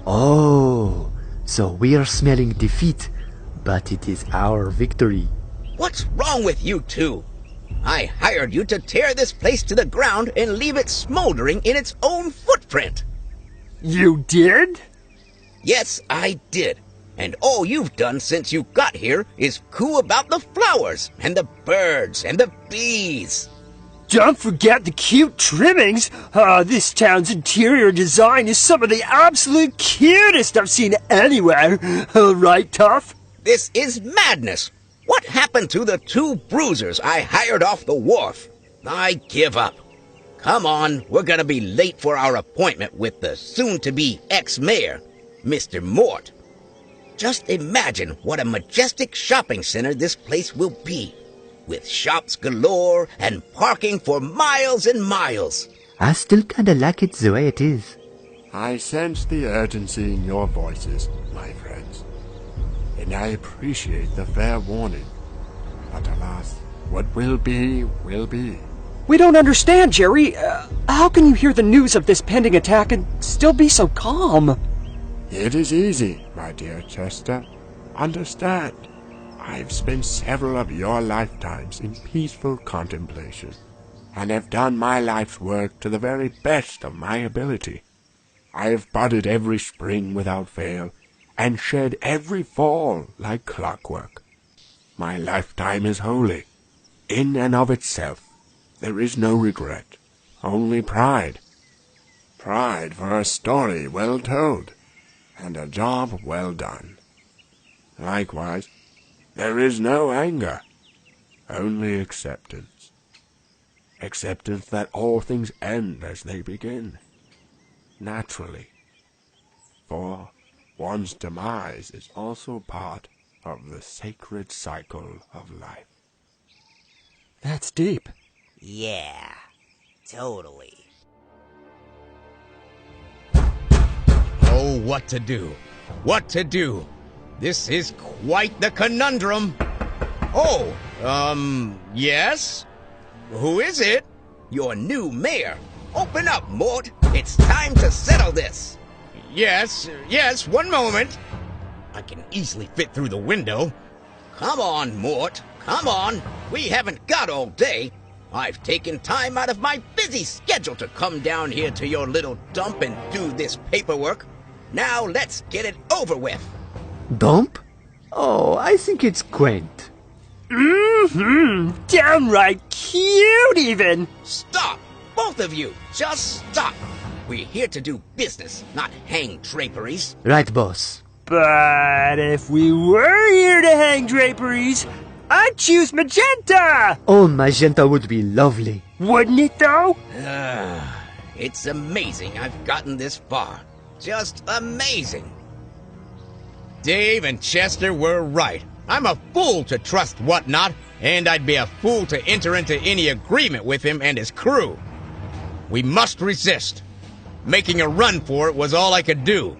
Oh, so we are smelling defeat, but it is our victory. What's wrong with you two? I hired you to tear this place to the ground and leave it smoldering in its own footprint. You did? Yes, I did. And all you've done since you got here is coo about the flowers and the birds and the bees. Don't forget the cute trimmings. This town's interior design is some of the absolute cutest I've seen anywhere. Right, Tough? This is madness. What happened to the 2 bruisers I hired off the wharf? I give up. Come on, we're gonna be late for our appointment with the soon-to-be ex-mayor, Mr. Mort. Just imagine what a majestic shopping center this place will be, with shops galore and parking for miles and miles. I still kinda like it the way it is. I sense the urgency in your voices, my friends. And I appreciate the fair warning. But alas, what will be, will be. We don't understand, Jerry. How can you hear the news of this pending attack and still be so calm? It is easy, my dear Chester. Understand, I've spent several of your lifetimes in peaceful contemplation, and have done my life's work to the very best of my ability. I have budded every spring without fail, and shed every fall like clockwork. My lifetime is holy. In and of itself, there is no regret, only pride. Pride for a story well told, and a job well done. Likewise, there is no anger, only acceptance. Acceptance that all things end as they begin, naturally. For one's demise is also part of the sacred cycle of life. That's deep. Yeah, totally. Oh, what to do? What to do? This is quite the conundrum. Oh, yes? Who is it? Your new mayor. Open up, Mort. It's time to settle this. Yes, one moment. I can easily fit through the window. Come on, Mort. Come on. We haven't got all day. I've taken time out of my busy schedule to come down here to your little dump and do this paperwork. Now let's get it over with. Dump? Oh, I think it's quaint. Downright cute, even. Stop! Both of you, just stop. We're here to do business, not hang draperies. Right, boss. But if we were here to hang draperies, I'd choose magenta! Oh, magenta would be lovely. Wouldn't it, though? It's amazing I've gotten this far. Just amazing. Dave and Chester were right. I'm a fool to trust Whatnot, and I'd be a fool to enter into any agreement with him and his crew. We must resist. Making a run for it was all I could do.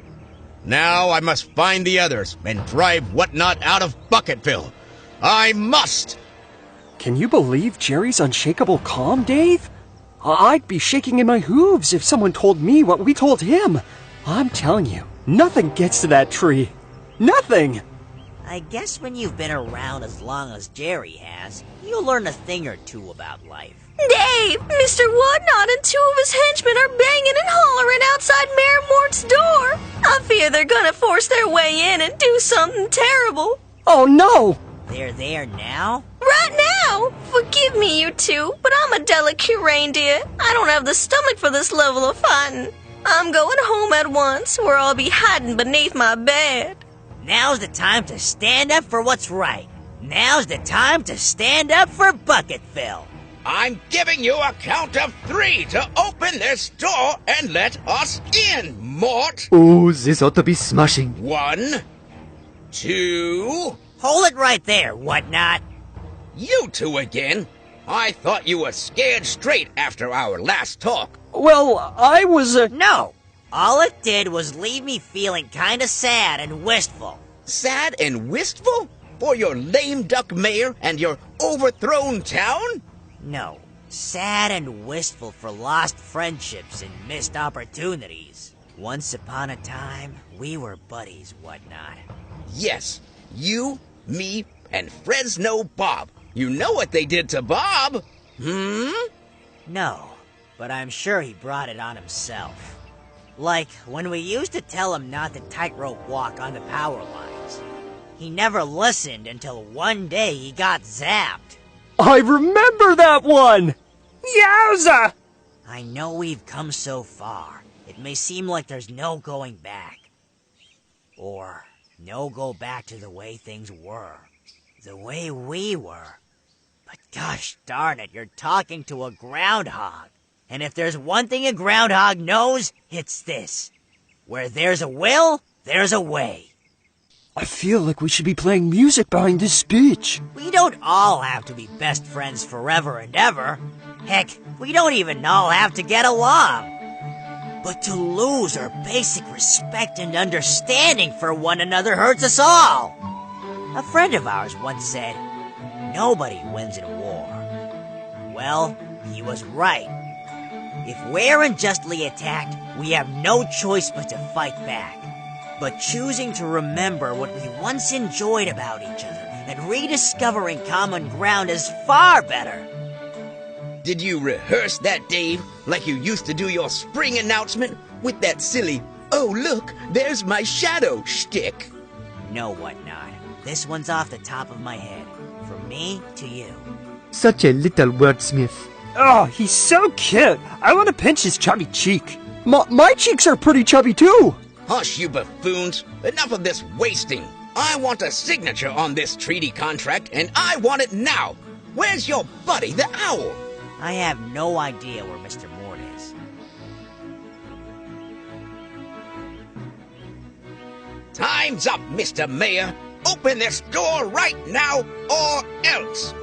Now I must find the others and drive Whatnot out of Bucketville. I must! Can you believe Jerry's unshakable calm, Dave? I'd be shaking in my hooves if someone told me what we told him. I'm telling you, nothing gets to that tree. Nothing! I guess when you've been around as long as Jerry has, you'll learn a thing or two about life. Dave, Mr. Whatnot and two of his henchmen are banging and hollering outside Mayor Mort's door. I fear they're gonna force their way in and do something terrible. Oh no! They're there now? Right now! Forgive me, you two, but I'm a delicate reindeer. I don't have the stomach for this level of fighting. I'm going home at once, where I'll be hiding beneath my bed. Now's the time to stand up for what's right. Now's the time to stand up for Bucketville. I'm giving you a count of 3 to open this door and let us in, Mort. Oh, this ought to be smashing. 1, 2... Hold it right there, Whatnot. You two again? I thought you were scared straight after our last talk. Well, I was, No. All it did was leave me feeling kinda sad and wistful. Sad and wistful? For your lame duck mayor and your overthrown town? No. Sad and wistful for lost friendships and missed opportunities. Once upon a time, we were buddies, Whatnot. Yes, you, me, and Fresno Bob. You know what they did to Bob? No, but I'm sure he brought it on himself. Like when we used to tell him not to tightrope walk on the power lines. He never listened until one day he got zapped. I remember that one! Yowza! I know we've come so far. It may seem like there's no going back. Or no go back to the way things were. The way we were. But gosh darn it, you're talking to a groundhog. And if there's one thing a groundhog knows, it's this. Where there's a will, there's a way. I feel like we should be playing music behind this speech. We don't all have to be best friends forever and ever. Heck, we don't even all have to get along. But to lose our basic respect and understanding for one another hurts us all. A friend of ours once said, "Nobody wins in war." Well, he was right. If we're unjustly attacked, we have no choice but to fight back. But choosing to remember what we once enjoyed about each other and rediscovering common ground is far better. Did you rehearse that, Dave, like you used to do your spring announcement with that silly, "Oh look, there's my shadow" shtick? No, Whatnot. This one's off the top of my head. From me to you. Such a little wordsmith. Oh, he's so cute. I want to pinch his chubby cheek. My cheeks are pretty chubby too. Hush, you buffoons. Enough of this wasting. I want a signature on this treaty contract, and I want it now. Where's your buddy, the owl? I have no idea where Mr. Mort is. Time's up, Mr. Mayor. Open this door right now, or else.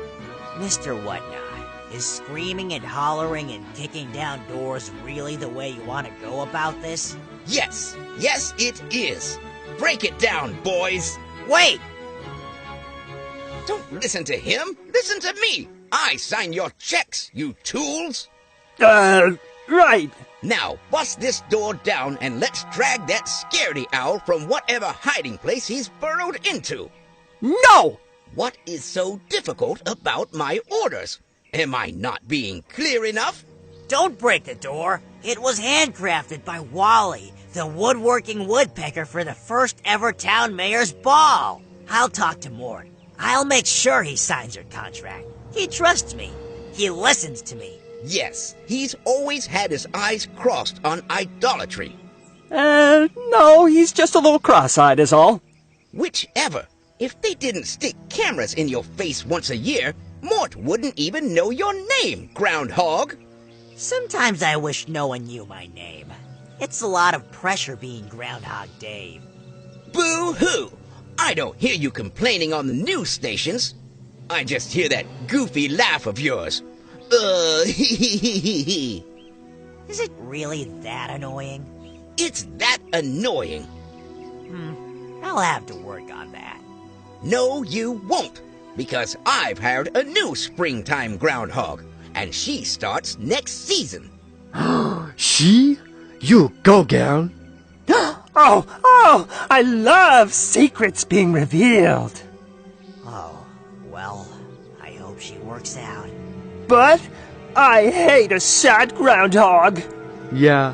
Mr. Whatnot, is screaming and hollering and kicking down doors really the way you want to go about this? Yes, it is. Break it down, boys. Wait! Don't listen to him. Listen to me. I sign your checks, you tools. Right. Now, bust this door down and let's drag that scaredy owl from whatever hiding place he's burrowed into. No! What is so difficult about my orders? Am I not being clear enough? Don't break the door. It was handcrafted by Wally, the woodworking woodpecker for the first ever town mayor's ball. I'll talk to Mort. I'll make sure he signs your contract. He trusts me. He listens to me. Yes, he's always had his eyes crossed on idolatry. No, he's just a little cross-eyed is all. Whichever. If they didn't stick cameras in your face once a year, Mort wouldn't even know your name, Groundhog. Sometimes I wish no one knew my name. It's a lot of pressure being Groundhog Dave. Boo-hoo! I don't hear you complaining on the news stations. I just hear that goofy laugh of yours. Hee. Is it really that annoying? It's that annoying. I'll have to work on that. No, you won't, because I've hired a new springtime groundhog, and she starts next season. She? You go, girl. Oh, I love secrets being revealed. Oh, well, I hope she works out. But I hate a sad groundhog. Yeah,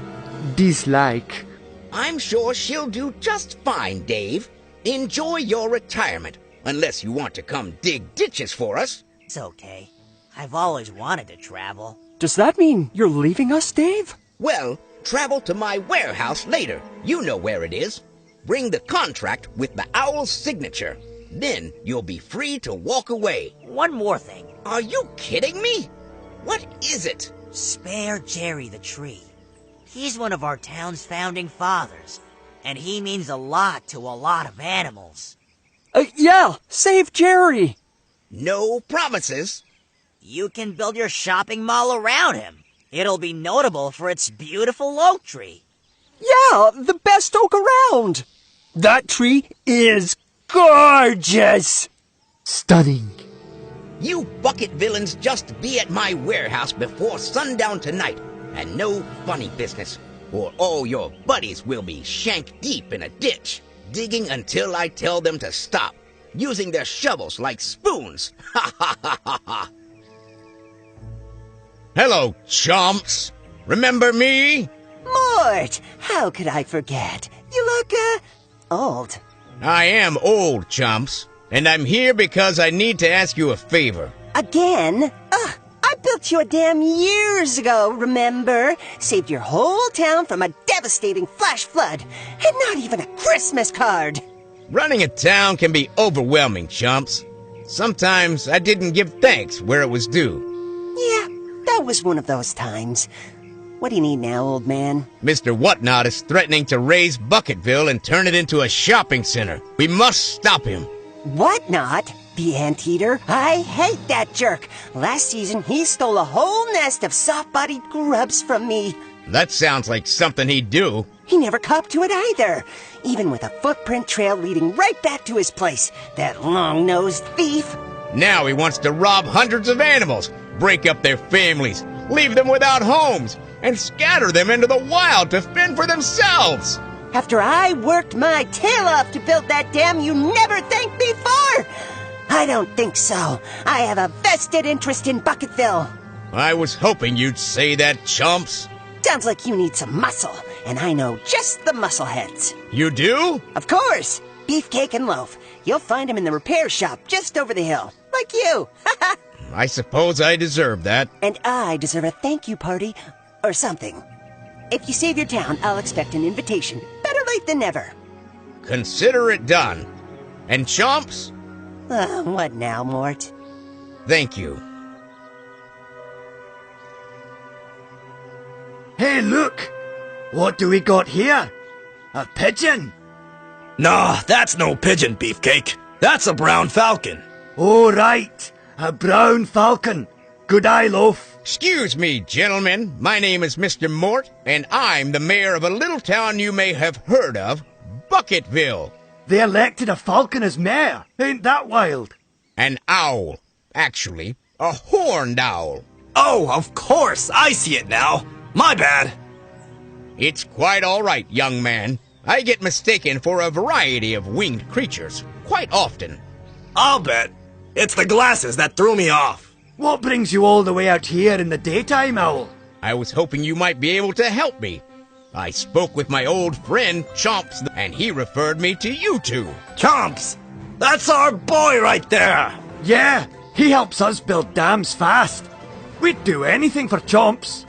dislike. I'm sure she'll do just fine, Dave. Enjoy your retirement, unless you want to come dig ditches for us. It's okay. I've always wanted to travel. Does that mean you're leaving us, Dave? Well, travel to my warehouse later. You know where it is. Bring the contract with the owl's signature. Then you'll be free to walk away. One more thing. Are you kidding me? What is it? Spare Jerry the tree. He's one of our town's founding fathers, and he means a lot to a lot of animals. Yeah, save Jerry. No promises. You can build your shopping mall around him. It'll be notable for its beautiful oak tree. Yeah, the best oak around. That tree is gorgeous. Stunning. You bucket villains just be at my warehouse before sundown tonight, and no funny business, or all your buddies will be shank deep in a ditch, digging until I tell them to stop, using their shovels like spoons. Ha ha ha ha ha! Hello, chumps. Remember me? Mort, how could I forget? You look, old. I am old, chumps, and I'm here because I need to ask you a favor. Again? I built you a dam years ago, remember? Saved your whole town from a devastating flash flood, and not even a Christmas card. Running a town can be overwhelming, chumps. Sometimes I didn't give thanks where it was due. Yeah, that was one of those times. What do you need now, old man? Mr. Whatnot is threatening to raise Bucketville and turn it into a shopping center. We must stop him. What not? The anteater? I hate that jerk. Last season, he stole a whole nest of soft-bodied grubs from me. That sounds like something he'd do. He never copped to it either, even with a footprint trail leading right back to his place. That long-nosed thief. Now he wants to rob hundreds of animals, break up their families, leave them without homes, and scatter them into the wild to fend for themselves. After I worked my tail off to build that dam you never thanked me for? I don't think so. I have a vested interest in Bucketville. I was hoping you'd say that, chumps. Sounds like you need some muscle, and I know just the muscleheads. You do? Of course. Beefcake and Loaf. You'll find him in the repair shop just over the hill. Like you. I suppose I deserve that. And I deserve a thank you party or something. If you save your town, I'll expect an invitation. Better late than never. Consider it done. And chumps, What now, Mort? thank you. Hey, look! What do we got here? A pigeon? Nah, that's no pigeon, Beefcake. That's a brown falcon. Oh, right. A brown falcon. Good eye, Loaf. Excuse me, gentlemen. My name is Mr. Mort, and I'm the mayor of a little town you may have heard of, Bucketville. They elected a falcon as mayor. Ain't that wild? An owl. Actually, a horned owl. Oh, of course, I see it now. My bad. It's quite all right, young man. I get mistaken for a variety of winged creatures quite often. I'll bet. It's the glasses that threw me off. What brings you all the way out here in the daytime, Owl? I was hoping you might be able to help me. I spoke with my old friend, Chomps, and he referred me to you two. Chomps! That's our boy right there! Yeah, he helps us build dams fast. We'd do anything for Chomps.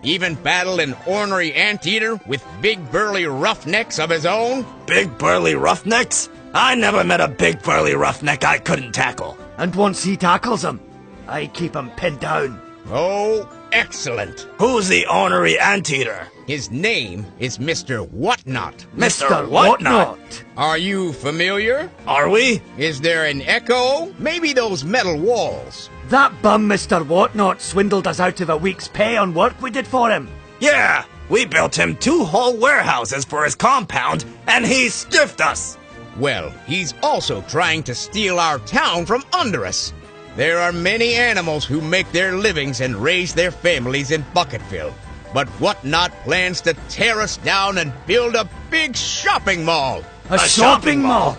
Even battle an ornery anteater with big burly roughnecks of his own? Big burly roughnecks? I never met a big burly roughneck I couldn't tackle. And once he tackles him, I keep him pinned down. Oh, excellent. Who's the ornery anteater? His name is Mr. Whatnot. Mr. Whatnot? Are you familiar? Are we? Is there an echo? Maybe those metal walls. That bum Mr. Whatnot swindled us out of a week's pay on work we did for him. Yeah, we built him 2 whole warehouses for his compound, and he stiffed us. Well, he's also trying to steal our town from under us. There are many animals who make their livings and raise their families in Bucketville. But Whatnot plans to tear us down and build a big shopping mall. A shopping mall?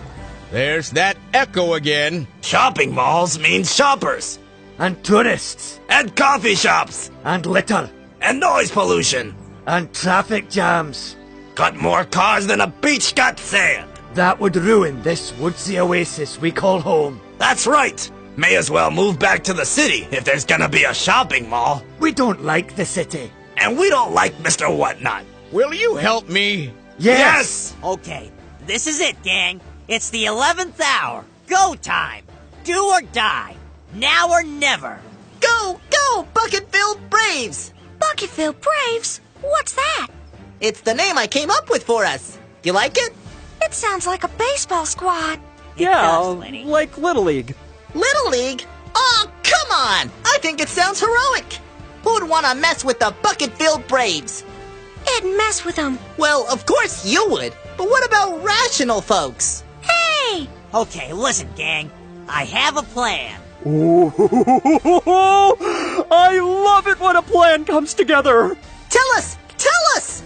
There's that echo again. Shopping malls mean shoppers. And tourists. And coffee shops. And litter. And noise pollution. And traffic jams. Got more cars than a beach got sand. That would ruin this woodsy oasis we call home. That's right. May as well move back to the city if there's gonna be a shopping mall. We don't like the city. And we don't like Mr. Whatnot. Will you help me? Yes! Okay, this is it, gang. It's the 11th hour. Go time. Do or die. Now or never. Go, go, Bucketville Braves! Bucketville Braves? What's that? It's the name I came up with for us. You like it? It sounds like a baseball squad. Yeah, does, Lenny. like Little League. Little League? Oh, come on! I think it sounds heroic. Who'd want to mess with the Bucketville Braves? I'd mess with them. Well, of course you would. But what about rational folks? Hey! Okay, listen, gang. I have a plan. Ooh, I love it when a plan comes together. Tell us! Tell us!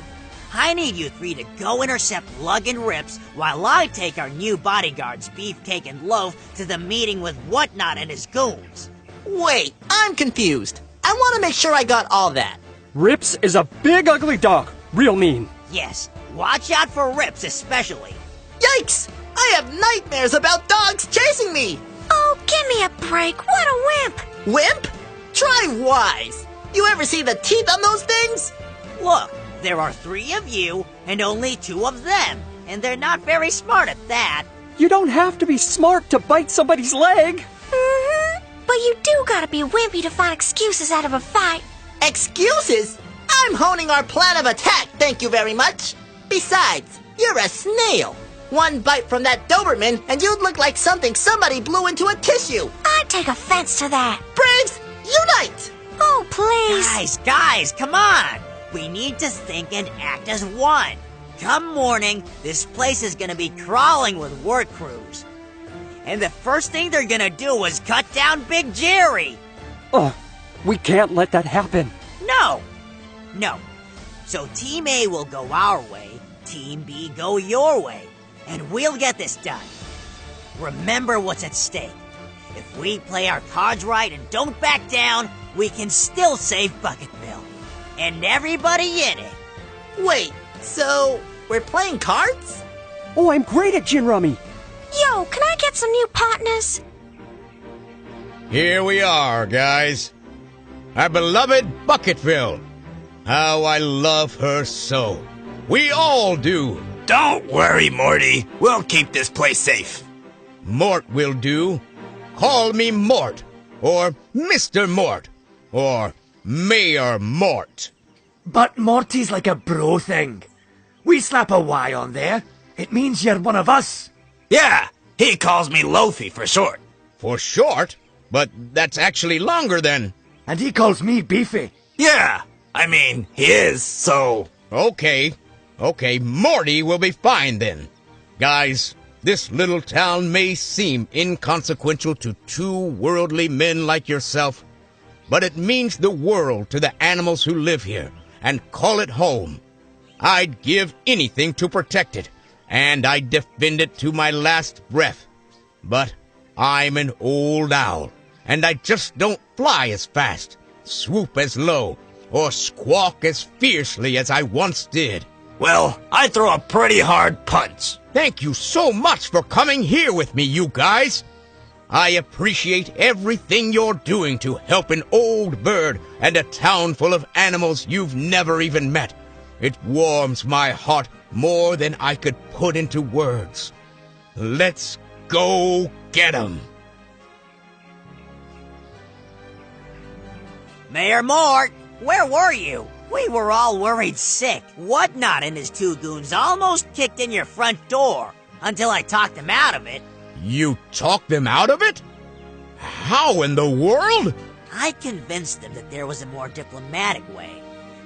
I need you three to go intercept Lug and Rips while I take our new bodyguards, Beefcake and Loaf, to the meeting with Whatnot and his goons. Wait, I'm confused. I want to make sure I got all that. Rips is a big ugly dog. Real mean. Yes, watch out for Rips especially. Yikes! I have nightmares about dogs chasing me! Oh, give me a break. What a wimp. Wimp? Try wise. You ever see the teeth on those things? Look, there are 3 of you and only 2 of them, and they're not very smart at that. You don't have to be smart to bite somebody's leg. Mm-hmm. But you do gotta be wimpy to find excuses out of a fight. Excuses? I'm honing our plan of attack, thank you very much. Besides, you're a snail. One bite from that Doberman and you'd look like something somebody blew into a tissue. I take offense to that. Braves, unite! Oh, please. Guys, come on! We need to think and act as one. Come morning, this place is gonna be crawling with work crews. And the first thing they're gonna do is cut down Big Jerry. We can't let that happen. No. So Team A will go our way, Team B go your way, and we'll get this done. Remember what's at stake. If we play our cards right and don't back down, we can still save Bucketville. And everybody in it. Wait, so we're playing cards? Oh, I'm great at gin rummy. Yo, can I get some new partners? Here we are, guys. Our beloved Bucketville. How I love her so. We all do. Don't worry, Morty. We'll keep this place safe. Mort will do. Call me Mort, or Mr. Mort, or Mayor Mort. But Morty's like a bro thing. We slap a Y on there. It means you're one of us. Yeah, he calls me Loafy for short. For short? But that's actually longer than... And he calls me Beefy. Yeah, I mean, he is, so... Okay, Morty will be fine then. Guys, this little town may seem inconsequential to 2 worldly men like yourself, but it means the world to the animals who live here, and call it home. I'd give anything to protect it, and I'd defend it to my last breath. But I'm an old owl, and I just don't fly as fast, swoop as low, or squawk as fiercely as I once did. Well, I throw a pretty hard punch. Thank you so much for coming here with me, you guys. I appreciate everything you're doing to help an old bird and a town full of animals you've never even met. It warms my heart more than I could put into words. Let's go get 'em. Mayor Mort, where were you? We were all worried sick. Whatnot and his two goons almost kicked in your front door until I talked them out of it. You talked them out of it? How in the world? I convinced them that there was a more diplomatic way,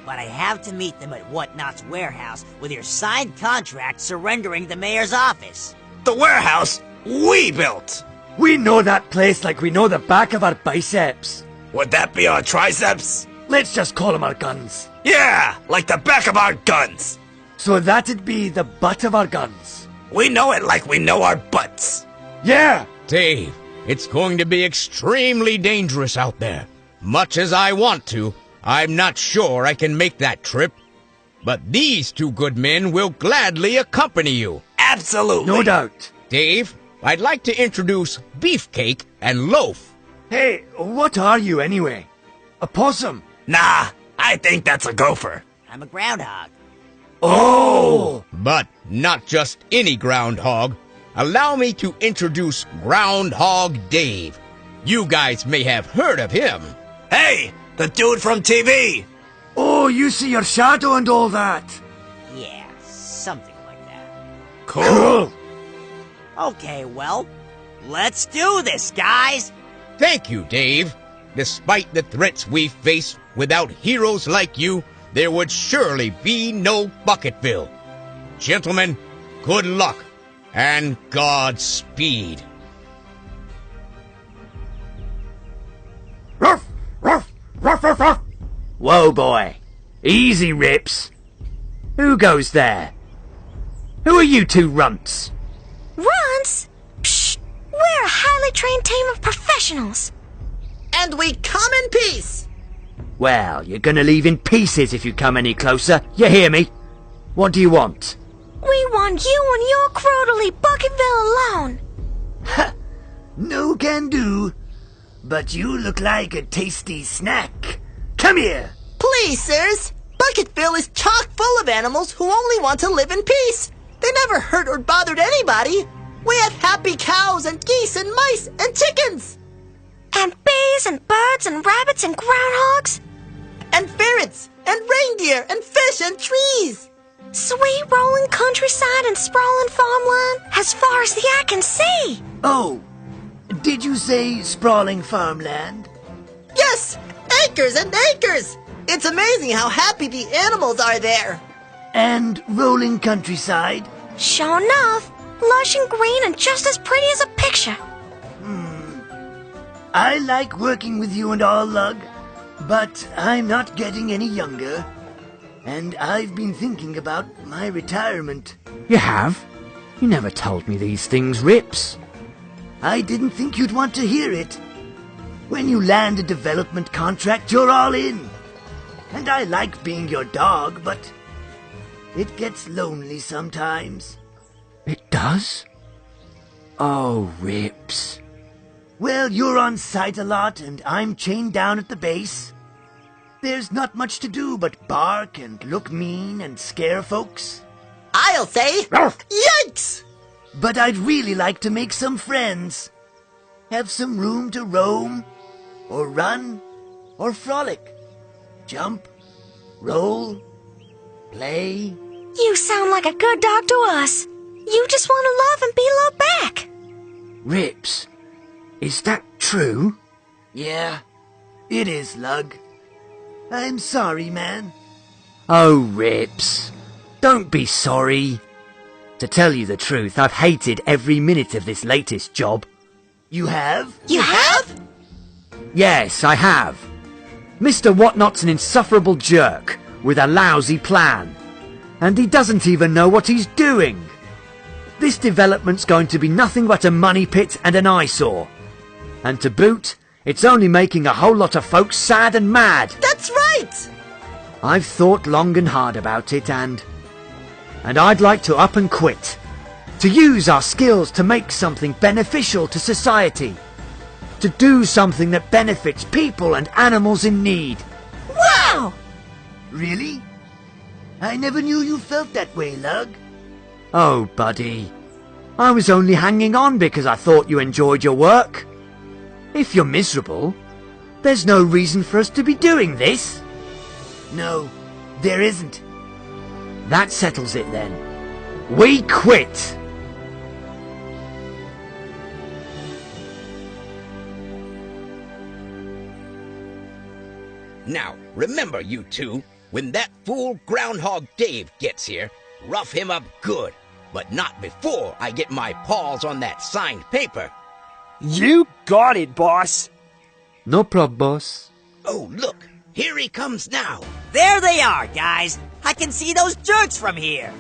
but I have to meet them at Whatnot's warehouse with your signed contract surrendering the mayor's office. The warehouse we built. We know that place like we know the back of our biceps. Would that be our triceps? Let's just call them our guns. Yeah, like the back of our guns. So that'd be the butt of our guns. We know it like we know our butts. Yeah! Dave, it's going to be extremely dangerous out there. Much as I want to, I'm not sure I can make that trip. But these two good men will gladly accompany you. Absolutely. No doubt. Dave, I'd like to introduce Beefcake and Loaf. Hey, what are you anyway? A possum? Nah, I think that's a gopher. I'm a groundhog. Oh! But not just any groundhog. Allow me to introduce Groundhog Dave. You guys may have heard of him. Hey, the dude from TV. Oh, you see your shadow and all that. Yeah, something like that. Cool. Okay, well, let's do this, guys. Thank you, Dave. Despite the threats we face, without heroes like you, there would surely be no Bucketville. Gentlemen, good luck and Godspeed. Ruff! Ruff! Ruff, ruff, ruff! Whoa, boy. Easy, Rips. Who goes there? Who are you two runts? Runts? Psh! We're a highly trained team of professionals. And we come in peace. Well, you're gonna leave in pieces if you come any closer. You hear me? What do you want? We want you and your crew to leave Bucketville alone. Ha! No can do. But you look like a tasty snack. Come here. Please, sirs. Bucketville is chock full of animals who only want to live in peace. They never hurt or bothered anybody. We have happy cows and geese and mice and chickens. And bees and birds and rabbits and groundhogs. And ferrets and reindeer and fish and trees. Sweet rolling countryside and sprawling farmland as far as the eye can see. Oh, did you say sprawling farmland? Yes, acres and acres. It's amazing how happy the animals are there. And rolling countryside? Sure enough, lush and green and just as pretty as a picture. I like working with you and all, Lug, but I'm not getting any younger. And I've been thinking about my retirement. You have? You never told me these things, Rips. I didn't think you'd want to hear it. When you land a development contract, you're all in. And I like being your dog, but it gets lonely sometimes. It does? Oh, Rips. Well, you're on site a lot, and I'm chained down at the base. There's not much to do but bark and look mean and scare folks. I'll say, yikes! But I'd really like to make some friends. Have some room to roam, or run, or frolic. Jump, roll, play. You sound like a good dog to us. You just want to love and be loved back. Rips, is that true? Yeah, it is, Lug. I'm sorry, man. Oh, Rips, don't be sorry. To tell you the truth, I've hated every minute of this latest job. You have? You have? Yes, I have. Mr. Whatnot's an insufferable jerk. with a lousy plan. And he doesn't even know what he's doing. This development's going to be nothing but a money pit and an eyesore. And to boot, it's only making a whole lot of folks sad and mad. That's right! I've thought long and hard about it, and I'd like to up and quit. To use our skills to make something beneficial to society. To do something that benefits people and animals in need. Wow! Really? I never knew you felt that way, Lug. Oh, buddy. I was only hanging on because I thought you enjoyed your work. If you're miserable, there's no reason for us to be doing this. No, there isn't. That settles it then. We quit! Now, remember you two, when that fool Groundhog Dave gets here, rough him up good, but not before I get my paws on that signed paper. You got it, boss. No prob, boss. Oh, look, here he comes now. There they are, guys. I can see those jerks from here.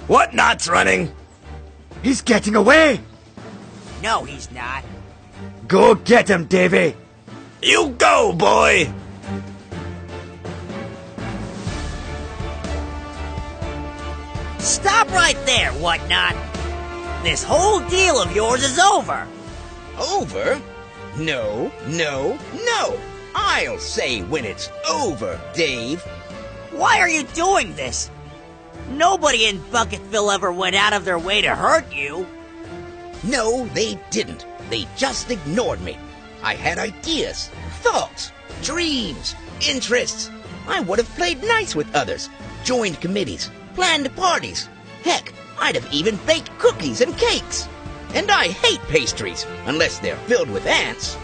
Whatnot's running? He's getting away! No, he's not. Go get him, Davy! You go, boy! Stop right there, Whatnot. This whole deal of yours is over. Over? No, no, no. I'll say when it's over, Dave. Why are you doing this? Nobody in Bucketville ever went out of their way to hurt you. No, they didn't. They just ignored me. I had ideas, thoughts, dreams, interests. I would have played nice with others, joined committees, planned parties. Heck, I'd have even baked cookies and cakes. And I hate pastries, unless they're filled with ants.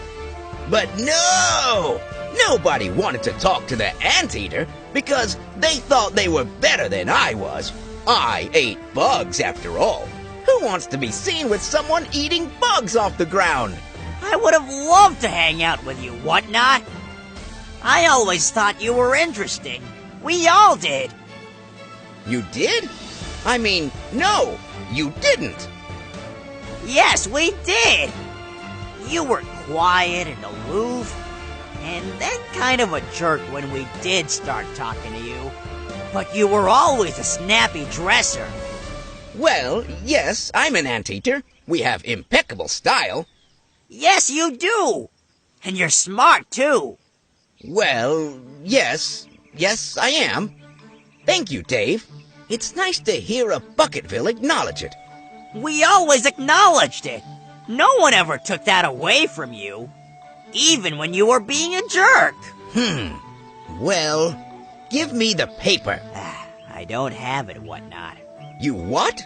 But no! Nobody wanted to talk to the anteater because they thought they were better than I was. I ate bugs, after all. Who wants to be seen with someone eating bugs off the ground? I would have loved to hang out with you, Whatnot. I always thought you were interesting. We all did. You did? I mean, no, you didn't. Yes, we did. You were quiet and aloof, and then kind of a jerk when we did start talking to you. But you were always a snappy dresser. Well, yes, I'm an anteater. We have impeccable style. Yes, you do. And you're smart, too. Well, yes, I am. Thank you, Dave. It's nice to hear a Bucketville acknowledge it. We always acknowledged it. No one ever took that away from you. Even when you were being a jerk. Well, give me the paper. I don't have it, Whatnot. You what?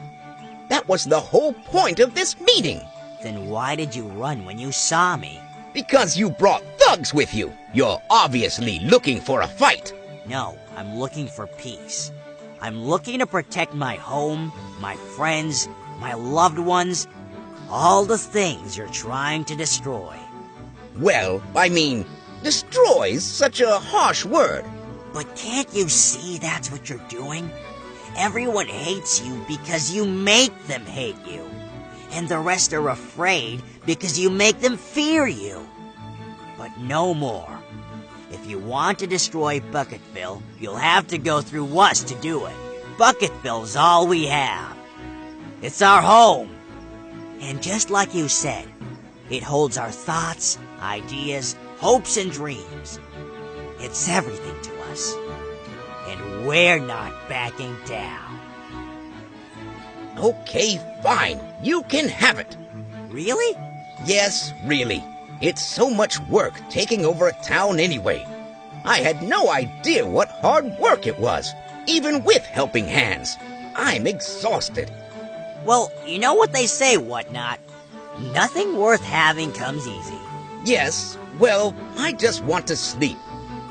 That was the whole point of this meeting. Then why did you run when you saw me? Because you brought thugs with you. You're obviously looking for a fight. No, I'm looking for peace. I'm looking to protect my home, my friends, my loved ones, all the things you're trying to destroy. Well, I mean, destroy's such a harsh word. But can't you see that's what you're doing? Everyone hates you because you make them hate you. And the rest are afraid because you make them fear you. But no more. If you want to destroy Bucketville, you'll have to go through us to do it. Bucketville's all we have. It's our home. And just like you said, it holds our thoughts, ideas, hopes, and dreams. It's everything to us. And we're not backing down. Okay, fine. You can have it. Really? Yes, really. It's so much work taking over a town anyway. I had no idea what hard work it was, even with helping hands. I'm exhausted. Well, you know what they say, Whatnot? Nothing worth having comes easy. Yes, well, I just want to sleep.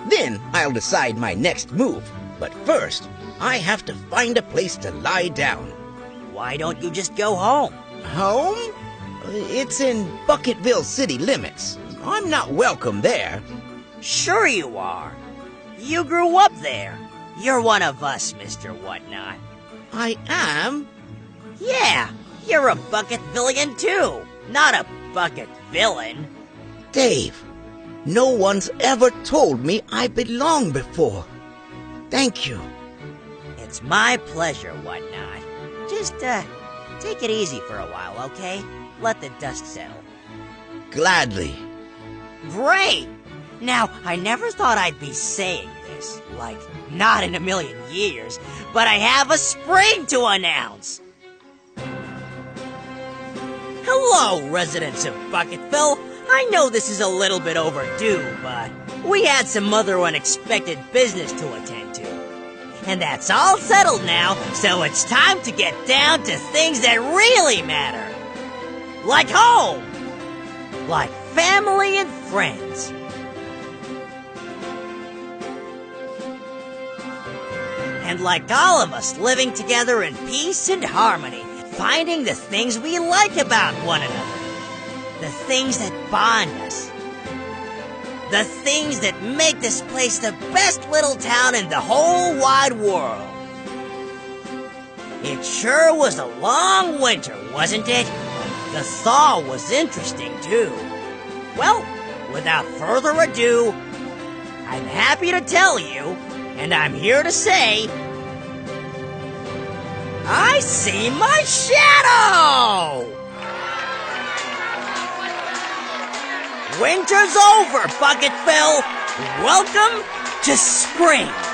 Then I'll decide my next move. But first, I have to find a place to lie down. Why don't you just go home? Home? It's in Bucketville city limits. I'm not welcome there. Sure you are. You grew up there. You're one of us, Mr. Whatnot. I am? Yeah, you're a bucket villain too, not a bucket villain. Dave, no one's ever told me I belong before. Thank you. It's my pleasure, Whatnot. Just, take it easy for a while, okay? Let the dust settle. Gladly. Great! Now, I never thought I'd be saying this, like, not in a million years, but I have a spring to announce! Hello, residents of Bucketville. I know this is a little bit overdue, but we had some other unexpected business to attend to. And that's all settled now, so it's time to get down to things that really matter. Like home! Like family and friends. And like all of us living together in peace and harmony, finding the things we like about one another. The things that bond us. The things that make this place the best little town in the whole wide world. It sure was a long winter, wasn't it? The thaw was interesting, too. Well, without further ado, I'm happy to tell you, and I'm here to say, I see my shadow! Winter's over, Bucketville! Welcome to spring!